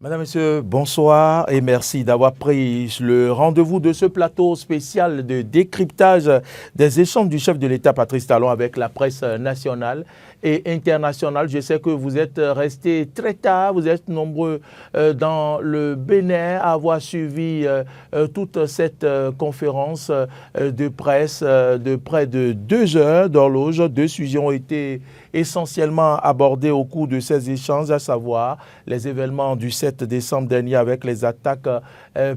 Madame, Monsieur, bonsoir et merci d'avoir pris le rendez-vous de ce plateau spécial de décryptage des échanges du chef de l'État Patrice Talon avec la presse nationale et internationale. Je sais que vous êtes restés très tard, vous êtes nombreux dans le Bénin à avoir suivi toute cette conférence de presse de près de 2 heures d'horloge. 2 sujets ont été essentiellement abordés au cours de ces échanges, à savoir les événements du 7 décembre dernier avec les attaques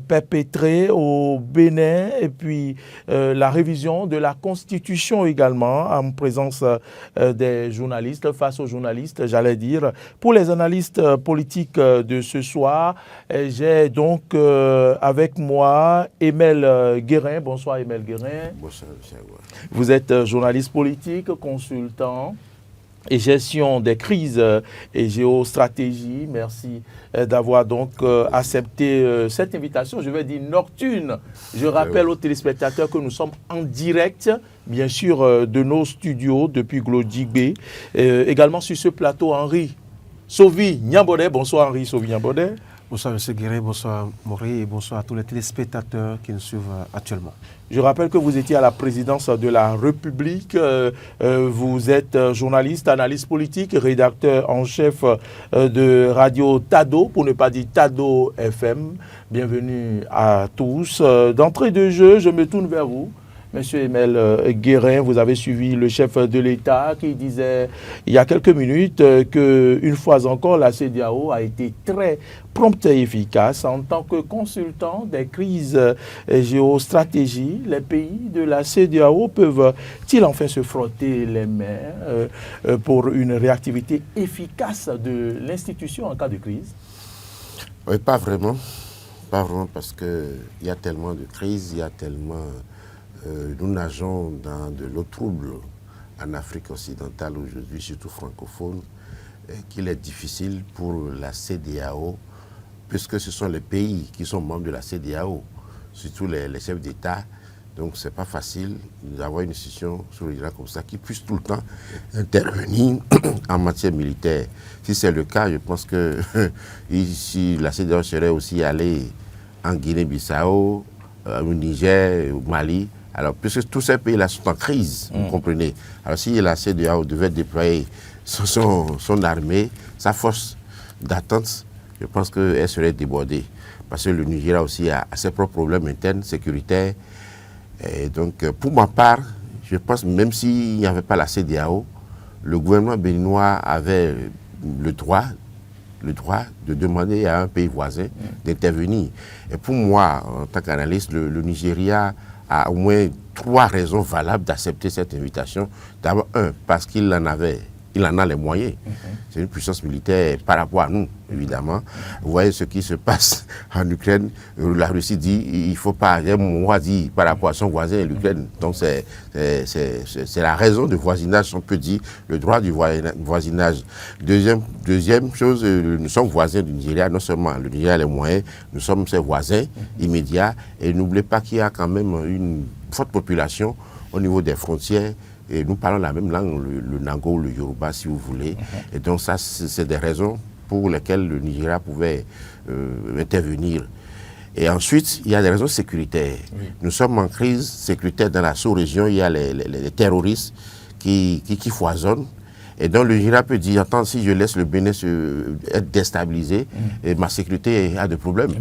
perpétrées au Bénin et puis la révision de la Constitution également en présence des journalistes, face aux journalistes, j'allais dire. Pour les analystes politiques de ce soir, j'ai donc avec moi Emel Guérin. Bonsoir Emel Guérin. Bonsoir, monsieur. Vous êtes journaliste politique, consultant et gestion des crises et géostratégie. Merci d'avoir donc accepté cette invitation, je vais dire nocturne. Je rappelle aux téléspectateurs que nous sommes en direct, bien sûr, de nos studios depuis Glodjigbe. Également sur ce plateau, Henri Sovi Nyambodé. Bonsoir Henri Sovi Nyambodé. Bonsoir M. Guérin, bonsoir Maury et bonsoir à tous les téléspectateurs qui nous suivent actuellement. Je rappelle que vous étiez à la présidence de la République. Vous êtes journaliste, analyste politique, rédacteur en chef de Radio Tado, pour ne pas dire Tado FM. Bienvenue à tous. D'entrée de jeu, je me tourne vers vous. Monsieur Emel Guérin, vous avez suivi le chef de l'État qui disait il y a quelques minutes qu'une fois encore, la CEDEAO a été très prompte et efficace. En tant que consultant des crises et géostratégie, les pays de la CEDEAO peuvent-ils enfin se frotter les mains pour une réactivité efficace de l'institution en cas de crise? Oui, pas vraiment. Pas vraiment parce qu'il y a tellement de crises, il y a tellement... nous nageons dans de l'eau trouble en Afrique occidentale aujourd'hui, surtout francophone, qu'il est difficile pour la CEDEAO, puisque ce sont les pays qui sont membres de la CEDEAO, surtout les chefs d'État. Donc ce n'est pas facile d'avoir une institution sur l'Irak comme ça qui puisse tout le temps intervenir en matière militaire. Si c'est le cas, je pense que si la CEDEAO serait aussi allée en Guinée-Bissau, au Niger, au Mali, alors, puisque tous ces pays-là sont en crise, vous comprenez. Alors, si la CEDEAO devait déployer son armée, sa force d'attente, je pense qu'elle serait débordée. Parce que le Nigeria aussi a ses propres problèmes internes, sécuritaires. Et donc, pour ma part, je pense même s'il n'y avait pas la CEDEAO, le gouvernement béninois avait le droit de demander à un pays voisin d'intervenir. Et pour moi, en tant qu'analyste, le Nigeria a au moins 3 raisons valables d'accepter cette invitation. D'abord, parce qu'il en a les moyens. C'est une puissance militaire par rapport à nous, évidemment. Vous voyez ce qui se passe en Ukraine. La Russie dit il ne faut pas, moi dit par rapport à son voisin, l'Ukraine. Donc c'est la raison de voisinage, on peut dire, le droit du voisinage. Deuxième chose, nous sommes voisins du Nigeria, non seulement le Nigeria a les moyens, nous sommes ses voisins immédiats. Et n'oubliez pas qu'il y a quand même une forte population au niveau des frontières. Et nous parlons la même langue, le Nango, le Yoruba, si vous voulez. Et donc ça, c'est des raisons pour lesquelles le Nigeria pouvait intervenir. Et ensuite, il y a des raisons sécuritaires. Oui. Nous sommes en crise sécuritaire dans la sous-région. Il y a les terroristes qui foisonnent. Et donc le Nigeria peut dire, attends, si je laisse le Bénin être déstabilisé, et ma sécurité a des problèmes.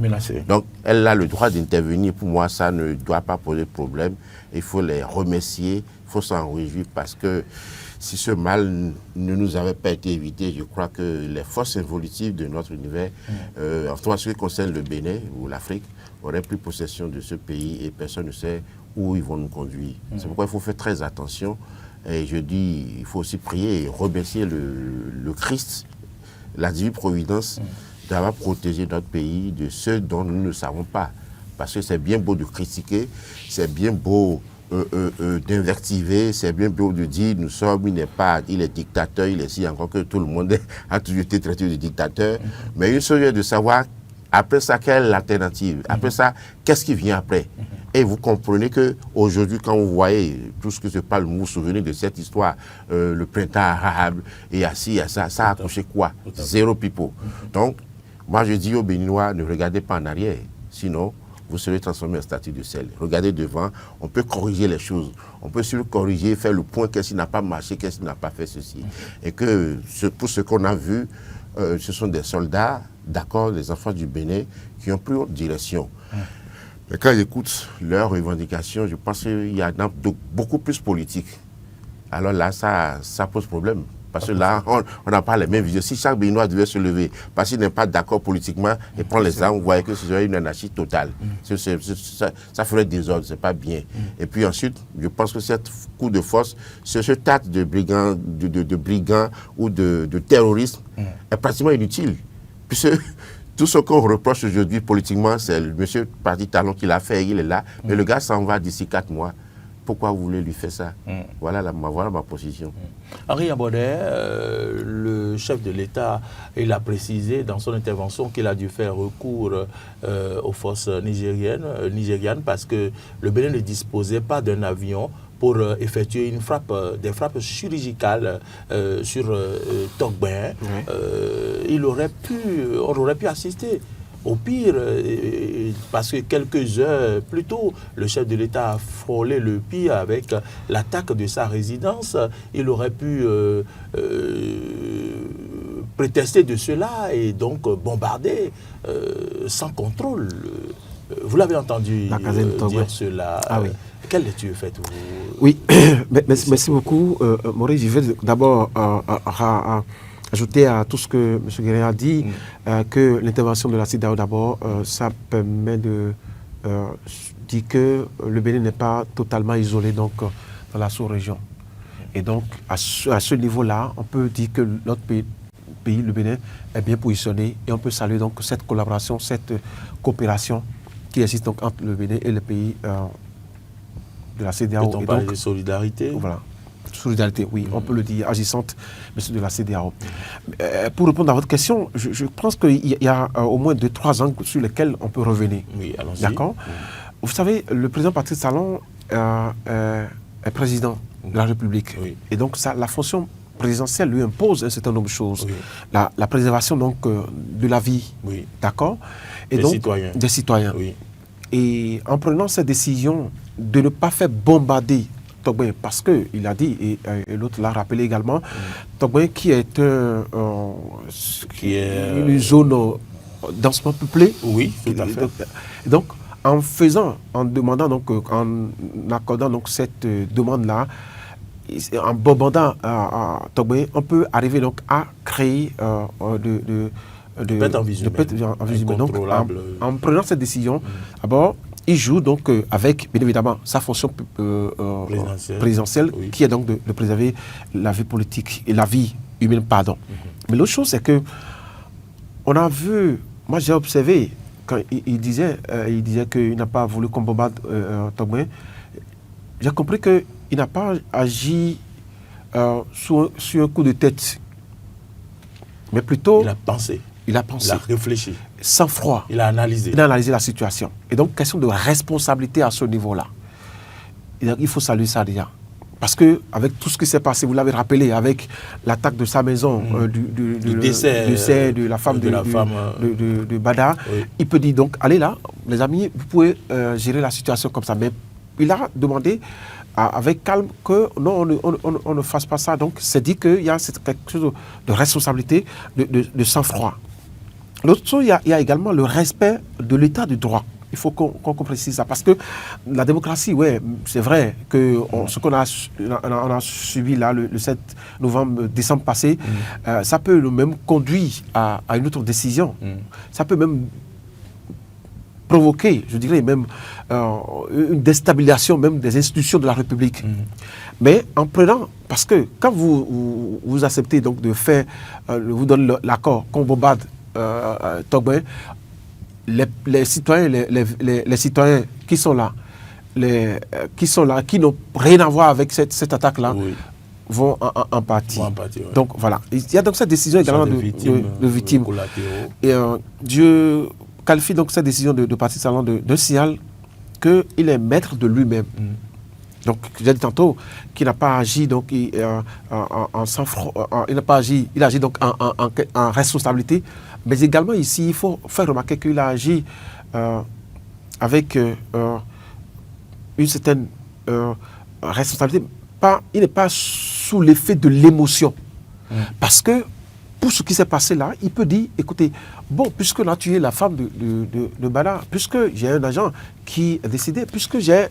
Donc elle a le droit d'intervenir. Pour moi, ça ne doit pas poser de problème. Il faut les remercier, il faut s'en réjouir parce que si ce mal ne nous avait pas été évité, je crois que les forces évolutives de notre univers, en tout cas ce qui concerne le Bénin ou l'Afrique, auraient pris possession de ce pays et personne ne sait où ils vont nous conduire. C'est pourquoi il faut faire très attention. Et je dis, il faut aussi prier et remercier le Christ, la divine providence, d'avoir protégé notre pays de ceux dont nous ne savons pas. Parce que c'est bien beau de critiquer, c'est bien beau d'invectiver, c'est bien beau de dire il est dictateur, il est si encore que tout le monde a toujours été traité de dictateur. Mais une chose est de savoir, après ça, quelle est l'alternative? Après ça, qu'est-ce qui vient après? Et vous comprenez qu'aujourd'hui, quand vous voyez tout ce que se passe, vous vous souvenez de cette histoire, le printemps arabe, et assis, ça a accouché quoi? Zéro pipeau. Donc, Moi, je dis aux Béninois, ne regardez pas en arrière, sinon vous serez transformé en statue de sel. Regardez devant, on peut corriger les choses. On peut sur le corriger, faire le point, qu'est-ce qui n'a pas marché, qu'est-ce qui n'a pas fait ceci. Et que pour ce qu'on a vu, ce sont des soldats, d'accord, des enfants du Bénin, qui ont pris autre direction. Mais quand j'écoute leurs revendications, je pense qu'il y a beaucoup plus politique. Alors là, ça pose problème. Parce que là, on n'a pas les mêmes visions. Si chaque Béninois devait se lever, parce qu'il n'est pas d'accord politiquement, et prendre les armes, vous voyez que ce serait une anarchie totale. Ça ferait désordre, c'est pas bien. Et puis ensuite, je pense que ce coup de force, ce acte de brigands ou de terrorisme est pratiquement inutile. Puisque tout ce qu'on reproche aujourd'hui politiquement, c'est le monsieur Parti Talon qui l'a fait, il est là, mais le gars s'en va d'ici 4 mois. Pourquoi vous voulez lui faire ça? Voilà ma position. Henri Abonnet, le chef de l'État, il a précisé dans son intervention qu'il a dû faire recours aux forces nigérianes parce que le Bénin ne disposait pas d'un avion pour effectuer des frappes chirurgicales sur Togben. On aurait pu assister. Au pire, parce que quelques heures plus tôt, le chef de l'État a frôlé le pire avec l'attaque de sa résidence. Il aurait pu prétester de cela et donc bombarder sans contrôle. Vous l'avez entendu dire cela. Ah oui. Quelle lecture faites-vous? Oui, merci beaucoup, Maurice. Je vais d'abord ajouter à tout ce que M. Guérin a dit, que l'intervention de la CEDEAO d'abord, ça permet de dire que le Bénin n'est pas totalement isolé donc, dans la sous-région. Et donc, à ce niveau-là, on peut dire que notre pays, le Bénin, est bien positionné et on peut saluer donc cette collaboration, cette coopération qui existe donc entre le Bénin et le pays de la CEDEAO. Peut-on parler de solidarité? Voilà. Solidarité, oui, on peut le dire, agissante, monsieur de la CEDEAO. Pour répondre à votre question, je pense qu'il y a au moins 2-3 angles sur lesquels on peut revenir. Oui, allons-y. D'accord. Vous savez, le président Patrice Talon est président de la République. Oui. Et donc, la fonction présidentielle lui impose un certain nombre de choses. Oui. La préservation donc, de la vie. Oui. D'accord. Et donc, des citoyens. Oui. Et en prenant cette décision de ne pas faire bombarder Togben, parce qu'il a dit, et l'autre l'a rappelé également, Togben qui est une zone densément peuplée. Oui, tout à fait. Donc, en demandant, donc, en accordant donc, cette demande-là, en bombardant Togben, on peut arriver donc, à créer de pertes en vie humaine. Donc, en prenant cette décision, d'abord, il joue donc avec, bien évidemment, sa fonction présidentielle oui. Qui est donc de préserver la vie politique et la vie humaine, pardon. Mais l'autre chose, c'est que on a vu, moi j'ai observé, quand il disait qu'il n'a pas voulu qu'on bombarde Togben, j'ai compris qu'il n'a pas agi sur un coup de tête, mais plutôt... Il a pensé. Il a pensé. Il a réfléchi. Sans froid. Il a analysé. Il a analysé la situation. Et donc, question de responsabilité à ce niveau-là. Il faut saluer ça déjà. Parce qu'avec tout ce qui s'est passé, vous l'avez rappelé, avec l'attaque de sa maison, du décès de la femme de Bada, oui. Il peut dire donc, allez là, les amis, vous pouvez gérer la situation comme ça. Mais il a demandé avec calme que non, on ne fasse pas ça. Donc, c'est dit qu'il y a quelque chose de responsabilité, de sang-froid. L'autre chose, il y a également le respect de l'état de droit. Il faut qu'on précise ça. Parce que la démocratie, ouais, c'est vrai que ce qu'on a subi là, le 7 décembre passé, ça peut même conduire à une autre décision. Ça peut même provoquer, je dirais, même une déstabilisation même des institutions de la République. Mais en prenant, parce que quand vous acceptez donc de faire, vous donne l'accord qu'on bombarde Togben, les citoyens, les citoyens qui sont là, qui n'ont rien à voir avec cette attaque-là, oui. vont en partie. Ouais. Donc voilà, il y a donc cette décision également de victimes. Et Dieu qualifie donc cette décision de Patrice Talon d'un signal qu'il est maître de lui-même. Donc, j'ai dit tantôt qu'il n'a pas agi donc, en sang-froid, il n'a pas agi, il agit donc en responsabilité, Mais également ici, il faut faire remarquer qu'il a agi avec une certaine responsabilité. Il n'est pas sous l'effet de l'émotion. Parce que pour ce qui s'est passé là, il peut dire, écoutez, bon, puisque là tu es la femme de Bada, puisque j'ai un agent qui est décédé, puisque j'ai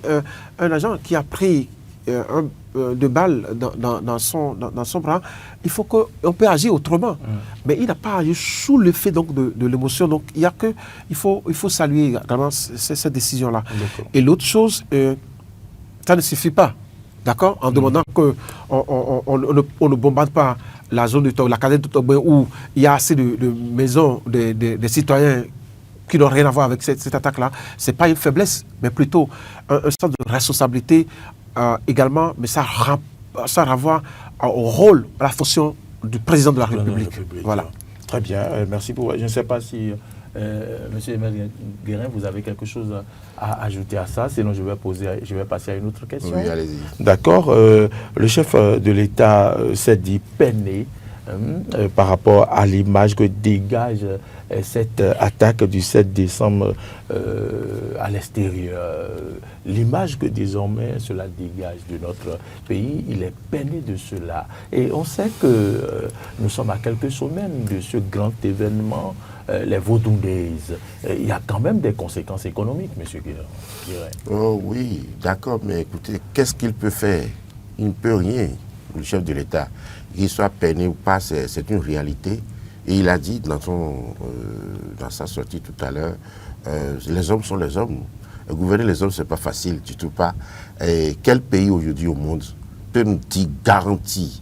un agent qui a pris de balles dans son bras, il faut qu'on peut agir autrement. Mais il n'a pas agi sous l'effet donc de l'émotion. Donc il faut saluer également cette décision-là. Et l'autre chose, ça ne suffit pas. D'accord? En demandant qu'on ne bombarde pas la zone de la caserne de Togbe où il y a assez de maisons des citoyens qui n'ont rien à voir avec cette attaque-là. Ce n'est pas une faiblesse, mais plutôt un sens de responsabilité également, mais ça renvoie au rôle, à la fonction du président de la République. Voilà. Très bien, merci pour... Je ne sais pas si... Monsieur Emel Guérin, vous avez quelque chose à ajouter à ça, sinon je vais passer à une autre question. Oui, allez-y. D'accord. Le chef de l'État s'est dit peiné par rapport à l'image que dégage cette attaque du 7 décembre à l'extérieur. L'image que désormais cela dégage de notre pays, il est peiné de cela. Et on sait que nous sommes à quelques semaines de ce grand événement, les Vodou Days. Il y a quand même des conséquences économiques, M. Guérin. Oh oui, d'accord, mais écoutez, qu'est-ce qu'il peut faire? Il ne peut rien, le chef de l'État. Qu'il soit peiné ou pas, c'est une réalité. Et il a dit dans sa sortie tout à l'heure, les hommes sont les hommes. Gouverner les hommes, ce n'est pas facile, du tout pas. Et quel pays aujourd'hui au monde peut nous dire, garantie,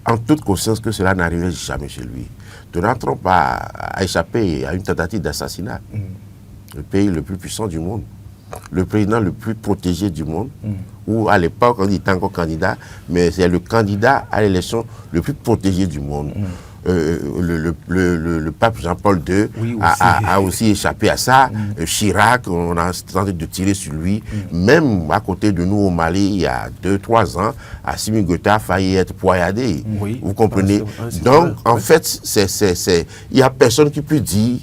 en toute conscience, que cela n'arriverait jamais chez lui? Donald Trump a échappé à une tentative d'assassinat. Le pays le plus puissant du monde, le président le plus protégé du monde, ou à l'époque, on dit encore candidat, mais c'est le candidat à l'élection le plus protégé du monde. Le pape Jean-Paul II a aussi échappé à ça. Chirac, on a tenté de tirer sur lui. Même à côté de nous au Mali, il y a 2-3 ans, Assimi Goïta a failli être poignardé. Vous comprenez? Donc, en fait, il n'y a personne qui peut dire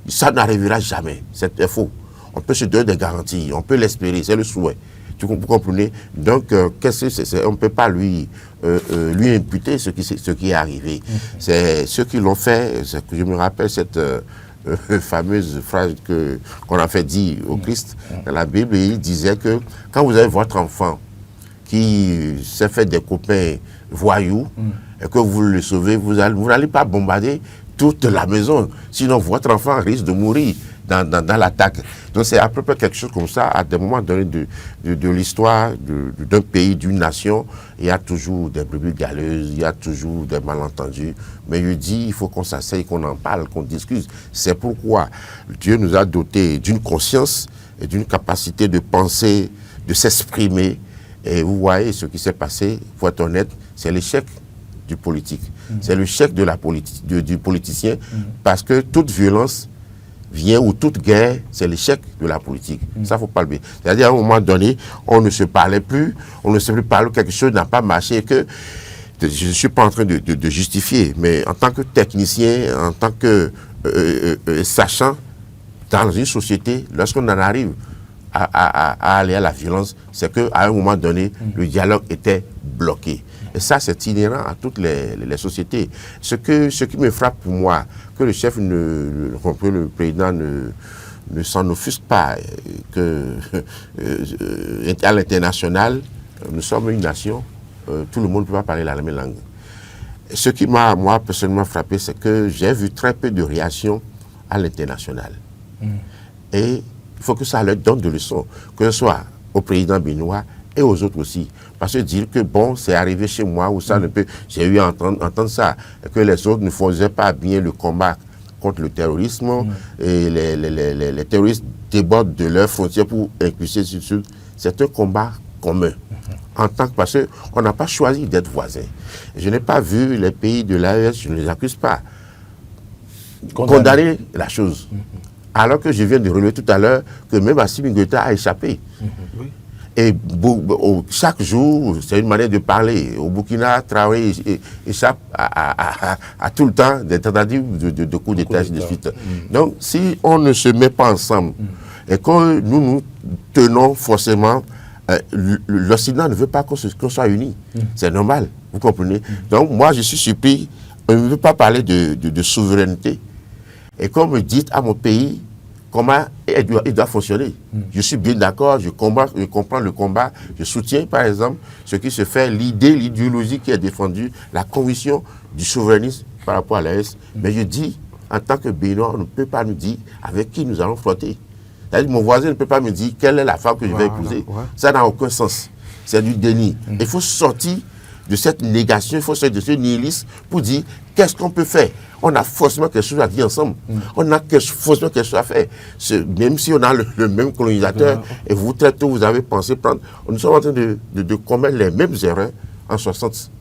ça n'arrivera jamais. C'est faux. On peut se donner des garanties, on peut l'espérer, c'est le souhait. Vous comprenez? Donc, on ne peut pas lui imputer ce qui est arrivé. C'est ceux qui l'ont fait. Je me rappelle cette fameuse phrase qu'on a fait dire au Christ dans la Bible. Et il disait que quand vous avez votre enfant qui s'est fait des copains voyous et que vous le sauvez, vous n'allez pas bombarder toute la maison. Sinon, votre enfant risque de mourir dans l'attaque. Donc c'est à peu près quelque chose comme ça. À des moments donnés de l'histoire d'un pays, d'une nation, il y a toujours des brebis galeuses, il y a toujours des malentendus. Mais je dis, il faut qu'on s'asseye, qu'on en parle, qu'on discute. C'est pourquoi Dieu nous a dotés d'une conscience et d'une capacité de penser, de s'exprimer. Et vous voyez ce qui s'est passé, il faut être honnête, c'est l'échec du politique. C'est l'échec du politicien, parce que toute violence vient, ou toute guerre, c'est l'échec de la politique. Ça, il ne faut pas le dire. C'est-à-dire, à un moment donné, on ne se parlait plus, on ne se plus parler, quelque chose n'a pas marché, que je ne suis pas en train de justifier, mais en tant que technicien, en tant que sachant, dans une société, lorsqu'on en arrive à aller à la violence, c'est qu'à un moment donné, le dialogue était bloqué. Et ça, c'est inhérent à toutes les sociétés. Ce qui me frappe pour moi, que le chef, le président ne s'en offusque pas, à l'international, nous sommes une nation, tout le monde ne peut pas parler la même langue. Ce qui m'a, moi, personnellement frappé, c'est que j'ai vu très peu de réactions à l'international. Et il faut que ça leur donne de leçons, que ce soit au président béninois et aux autres aussi. Parce que dire que bon, c'est arrivé chez moi, ou ça ne peut... J'ai eu à entendre ça, que les autres ne faisaient pas bien le combat contre le terrorisme, et les terroristes débordent de leurs frontières pour impulser sur le sud. C'est un combat commun. En tant que, parce qu'on n'a pas choisi d'être voisins. Je n'ai pas vu les pays de l'AES, je ne les accuse pas, condamner la chose. Alors que je viens de relever tout à l'heure que même Assimi Goïta a échappé. Et chaque jour, c'est une manière de parler. Au Burkina, Traoré échappe à tout le temps des tentatives de coup d'État et de suite. Donc, si on ne se met pas ensemble et que nous tenons forcément, l'Occident ne veut pas qu'on soit unis. C'est normal, vous comprenez. Donc, moi, je suis surpris. On ne veut pas parler de souveraineté. Et qu'on me dit à mon pays comment il doit fonctionner. Je suis bien d'accord, je comprends le combat, je soutiens par exemple ce qui se fait, l'idéologie qui est défendue, la conviction du souverainisme par rapport à l'AES. Mais je dis, en tant que Béninois, on ne peut pas nous dire avec qui nous allons flotter. C'est-à-dire, mon voisin ne peut pas me dire quelle est la femme que je vais épouser. Ça n'a aucun sens. C'est du déni. Il faut sortir de cette négation, il faut sortir de ce nihilisme pour dire qu'est-ce qu'on peut faire. On a forcément quelque chose à dire ensemble. On a forcément quelque chose à faire. Même si on a le même colonisateur, et vous, très tôt, vous avez pensé prendre... Nous sommes en train de commettre les mêmes erreurs en 60.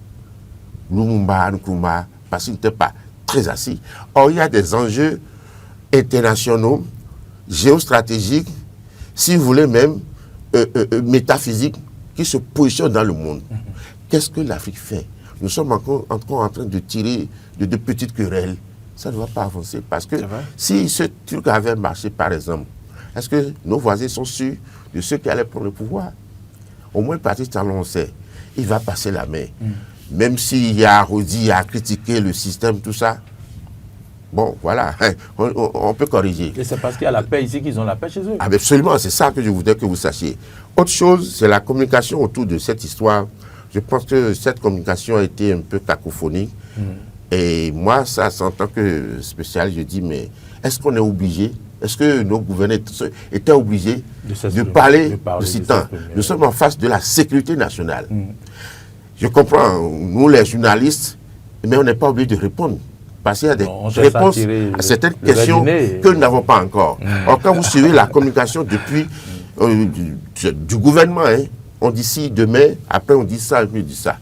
Lumumba, Nkrumah, parce qu'ils n'étaient pas très assis. Or, il y a des enjeux internationaux, géostratégiques, si vous voulez même, métaphysiques, qui se positionnent dans le monde. Qu'est-ce que l'Afrique fait? Nous sommes encore en train de tirer de petites querelles. Ça ne va pas avancer. Parce que si ce truc avait marché, par exemple, est-ce que nos voisins sont sûrs de ceux qui allaient prendre le pouvoir? Au moins, Patrice Talon, on sait, il va passer la main. Même s'il y a arrodi à critiquer le système, tout ça, bon, voilà, on peut corriger. Et c'est parce qu'il y a la paix ici qu'ils ont la paix chez eux. Absolument, c'est ça que je voudrais que vous sachiez. Autre chose, c'est la communication autour de cette histoire. Je pense que cette communication a été un peu cacophonique. Et moi, ça, en tant que spécialiste, je dis, mais est-ce qu'on est obligé? Est-ce que nos gouverneurs étaient obligés de parler de CITAN? Nous sommes en face de la sécurité nationale. Je comprends, nous les journalistes, mais on n'est pas obligé de répondre. Parce qu'il y a des réponses à certaines questions que nous n'avons pas encore. Or, quand vous suivez la communication depuis du gouvernement, on dit ci, demain, après on dit ça, on dit ça.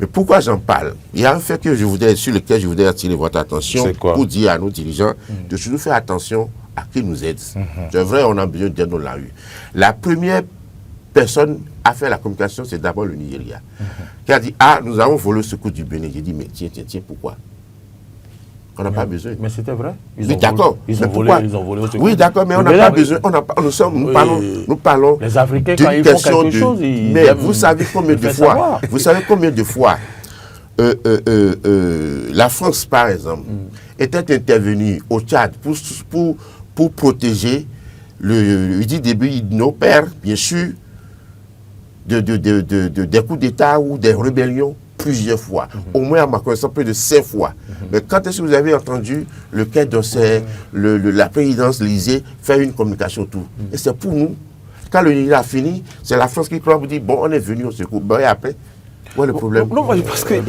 Mais pourquoi j'en parle? Il y a un fait sur lequel je voudrais attirer votre attention pour dire à nos dirigeants de toujours faire attention à qui nous aide. C'est vrai, on a besoin d'aide dans la rue. La première personne à faire la communication, c'est d'abord le Nigeria, qui a dit, ah, nous avons volé ce coup du Bénin. J'ai dit, mais tiens, pourquoi? On n'a pas besoin. Mais c'était vrai. Oui, d'accord. Ils ont volé au secours. Oui, d'accord, mais on n'a pas besoin. Nous parlons les Africains, quand ils font quelque chose, mais vous savez combien de fois, la France, par exemple, était intervenue au Tchad pour protéger nos pères, bien sûr, des coups d'État ou des rébellions plusieurs fois. Au moins, à ma connaissance, plus de 5 fois. Mais quand est-ce que vous avez entendu le Quai d'Orsay, la présidence l'Élysée faire une communication autour? Et c'est pour nous. Quand le Nigeria a fini, c'est la France qui croit, vous dit, bon, on est venu au secours. Ben, et après, où est le problème? Non, parce qu'il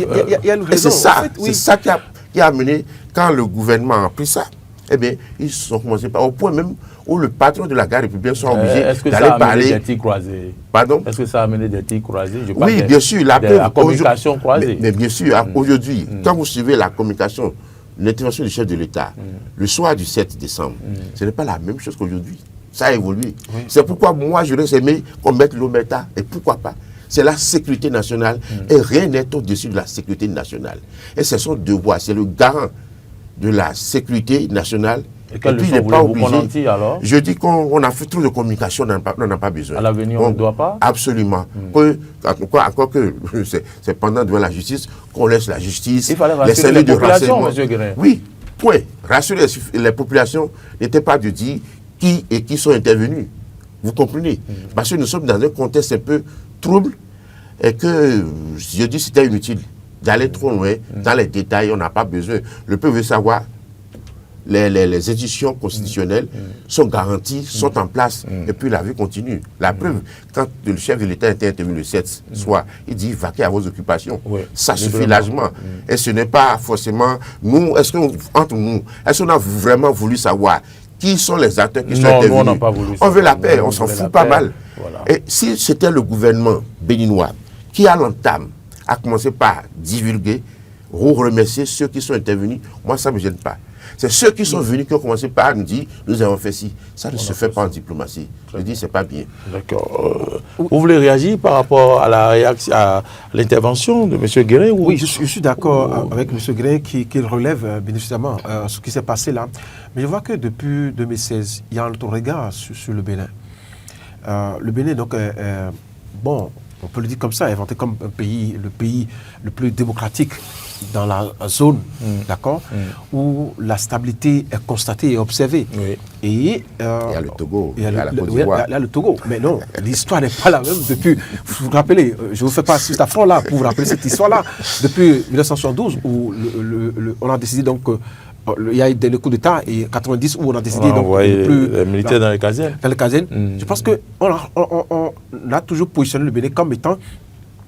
y a une raison. Et c'est ça qui a amené, quand le gouvernement a pris ça, eh bien, ils sont commencés au point même où le patron de la gare républicaine soit obligé d'aller parler. Est-ce que ça a amené des tirs croisés? Pardon? Est-ce que ça a amené des tirs croisés? Oui, bien sûr. La communication croisée. Mais bien sûr, aujourd'hui, quand vous suivez la communication, l'intervention du chef de l'État, le soir du 7 décembre, ce n'est pas la même chose qu'aujourd'hui. Ça a évolué. Oui. C'est pourquoi moi, j'aurais aimé qu'on mette l'OMETA, et pourquoi pas. C'est la sécurité nationale, et rien n'est au-dessus de la sécurité nationale. Et c'est son devoir, c'est le garant de la sécurité nationale. Et puis il n'est pas obligé. Alors je dis qu'on a fait trop de communication, on n'en a pas besoin. À l'avenir, on ne doit pas? Absolument. Encore que c'est pendant devant la justice qu'on laisse la justice, les services de renseignement. Oui, point. Rassurer les populations n'était pas de dire qui sont intervenus. Vous comprenez? Parce que nous sommes dans un contexte un peu trouble et que je dis c'était inutile d'aller trop loin dans les détails, on n'a pas besoin. Le peuple veut savoir. Les institutions constitutionnelles sont garanties, sont en place, et puis la vie continue. La preuve, quand le chef de l'État était intervenu le 7 soir, il dit vaquez à vos occupations. Ça suffit largement. Et ce n'est pas forcément nous, entre nous, est-ce qu'on a vraiment voulu savoir qui sont les acteurs qui sont intervenus? Non, on n'a pas voulu. On veut la paix, on s'en fout pas mal. Voilà. Et si c'était le gouvernement béninois qui a l'entame, a commencé par divulguer, remercier ceux qui sont intervenus, moi ça ne me gêne pas. C'est ceux qui sont venus qui ont commencé par nous dire, nous avons fait ci. Ça ne se fait pas en diplomatie. Je dis, c'est pas bien. D'accord. Vous voulez réagir par rapport à la réaction, à l'intervention de M. Guérin? Oui, je suis d'accord avec M. Guérin qui relève bien évidemment ce qui s'est passé là. Mais je vois que depuis 2016, il y a un autre regard sur le Bénin. Le Bénin, donc, bon, on peut le dire comme ça, inventé comme le pays le plus démocratique dans la zone, d'accord, où la stabilité est constatée et observée. Oui. Et il y a le Togo, il y a la Côte d'Ivoire. Il y a le Togo, mais non, l'histoire n'est pas la même depuis, vous vous rappelez, je ne vous fais pas juste affront là pour vous rappeler cette histoire-là, depuis 1972 où on a décidé donc il y a eu des coups d'État et 90 où on a décidé donc les militaires dans les casernes. Dans les casernes. Je pense qu'on a toujours positionné le Bénin comme étant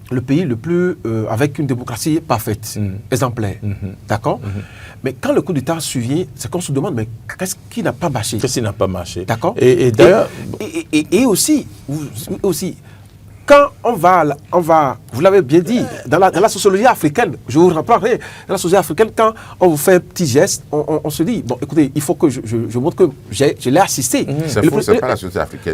le pays le plus avec une démocratie parfaite, exemplaire. D'accord. Mais quand le coup d'État survient, c'est qu'on se demande mais qu'est-ce qui n'a pas marché? Qu'est-ce qui n'a pas marché? D'accord. Et d'ailleurs, et aussi, quand on va, vous l'avez bien dit, dans la sociologie africaine, je vous rappellerai, dans la sociologie africaine, quand on vous fait un petit geste, on se dit, bon, écoutez, il faut que je montre que je l'ai assisté. C'est faux, c'est pas la société africaine.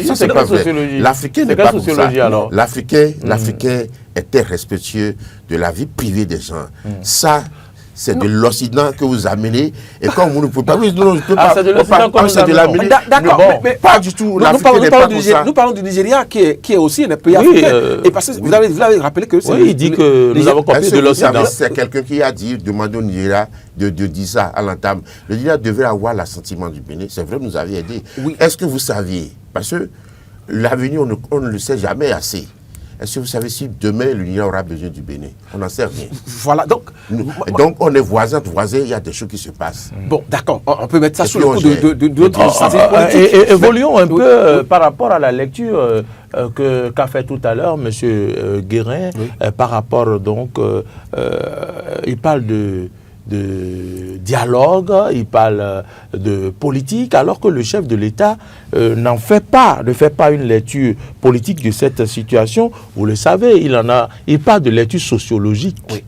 Ça, c'est pas sociologie. L'Africain n'est pas comme ça. L'Africain était respectueux de la vie privée des gens. Ça, c'est de l'Occident que vous amenez. Et comme vous ne pouvez pas... Oui, non, je ne peux pas... c'est de l'Occident que vous amenez. D'accord, mais pas du tout. Nous parlons du Nigeria qui est aussi un pays africain. Et parce que vous avez rappelé que... Oui, il dit que nous avons copié de l'Occident. C'est quelqu'un qui a dit, demandé au Nigeria de dire ça à l'entame. Le Nigeria devait avoir l'assentiment du Bénin. C'est vrai, nous avions aidé. Est-ce que vous saviez? Parce que l'avenir, on ne le sait jamais assez. Est-ce que vous savez si demain l'Union aura besoin du Bénin? On n'en sait rien. Voilà, donc on est voisins, il y a des choses qui se passent. Bon, d'accord, on peut mettre ça sous le coup de notre stratégie politique. Et évoluons un peu par rapport à la lecture qu'a fait tout à l'heure M. Guérin, par rapport donc, il parle de dialogue, il parle de politique, alors que le chef de l'État ne fait pas une lecture politique de cette situation. Vous le savez, il parle de lecture sociologique. Oui.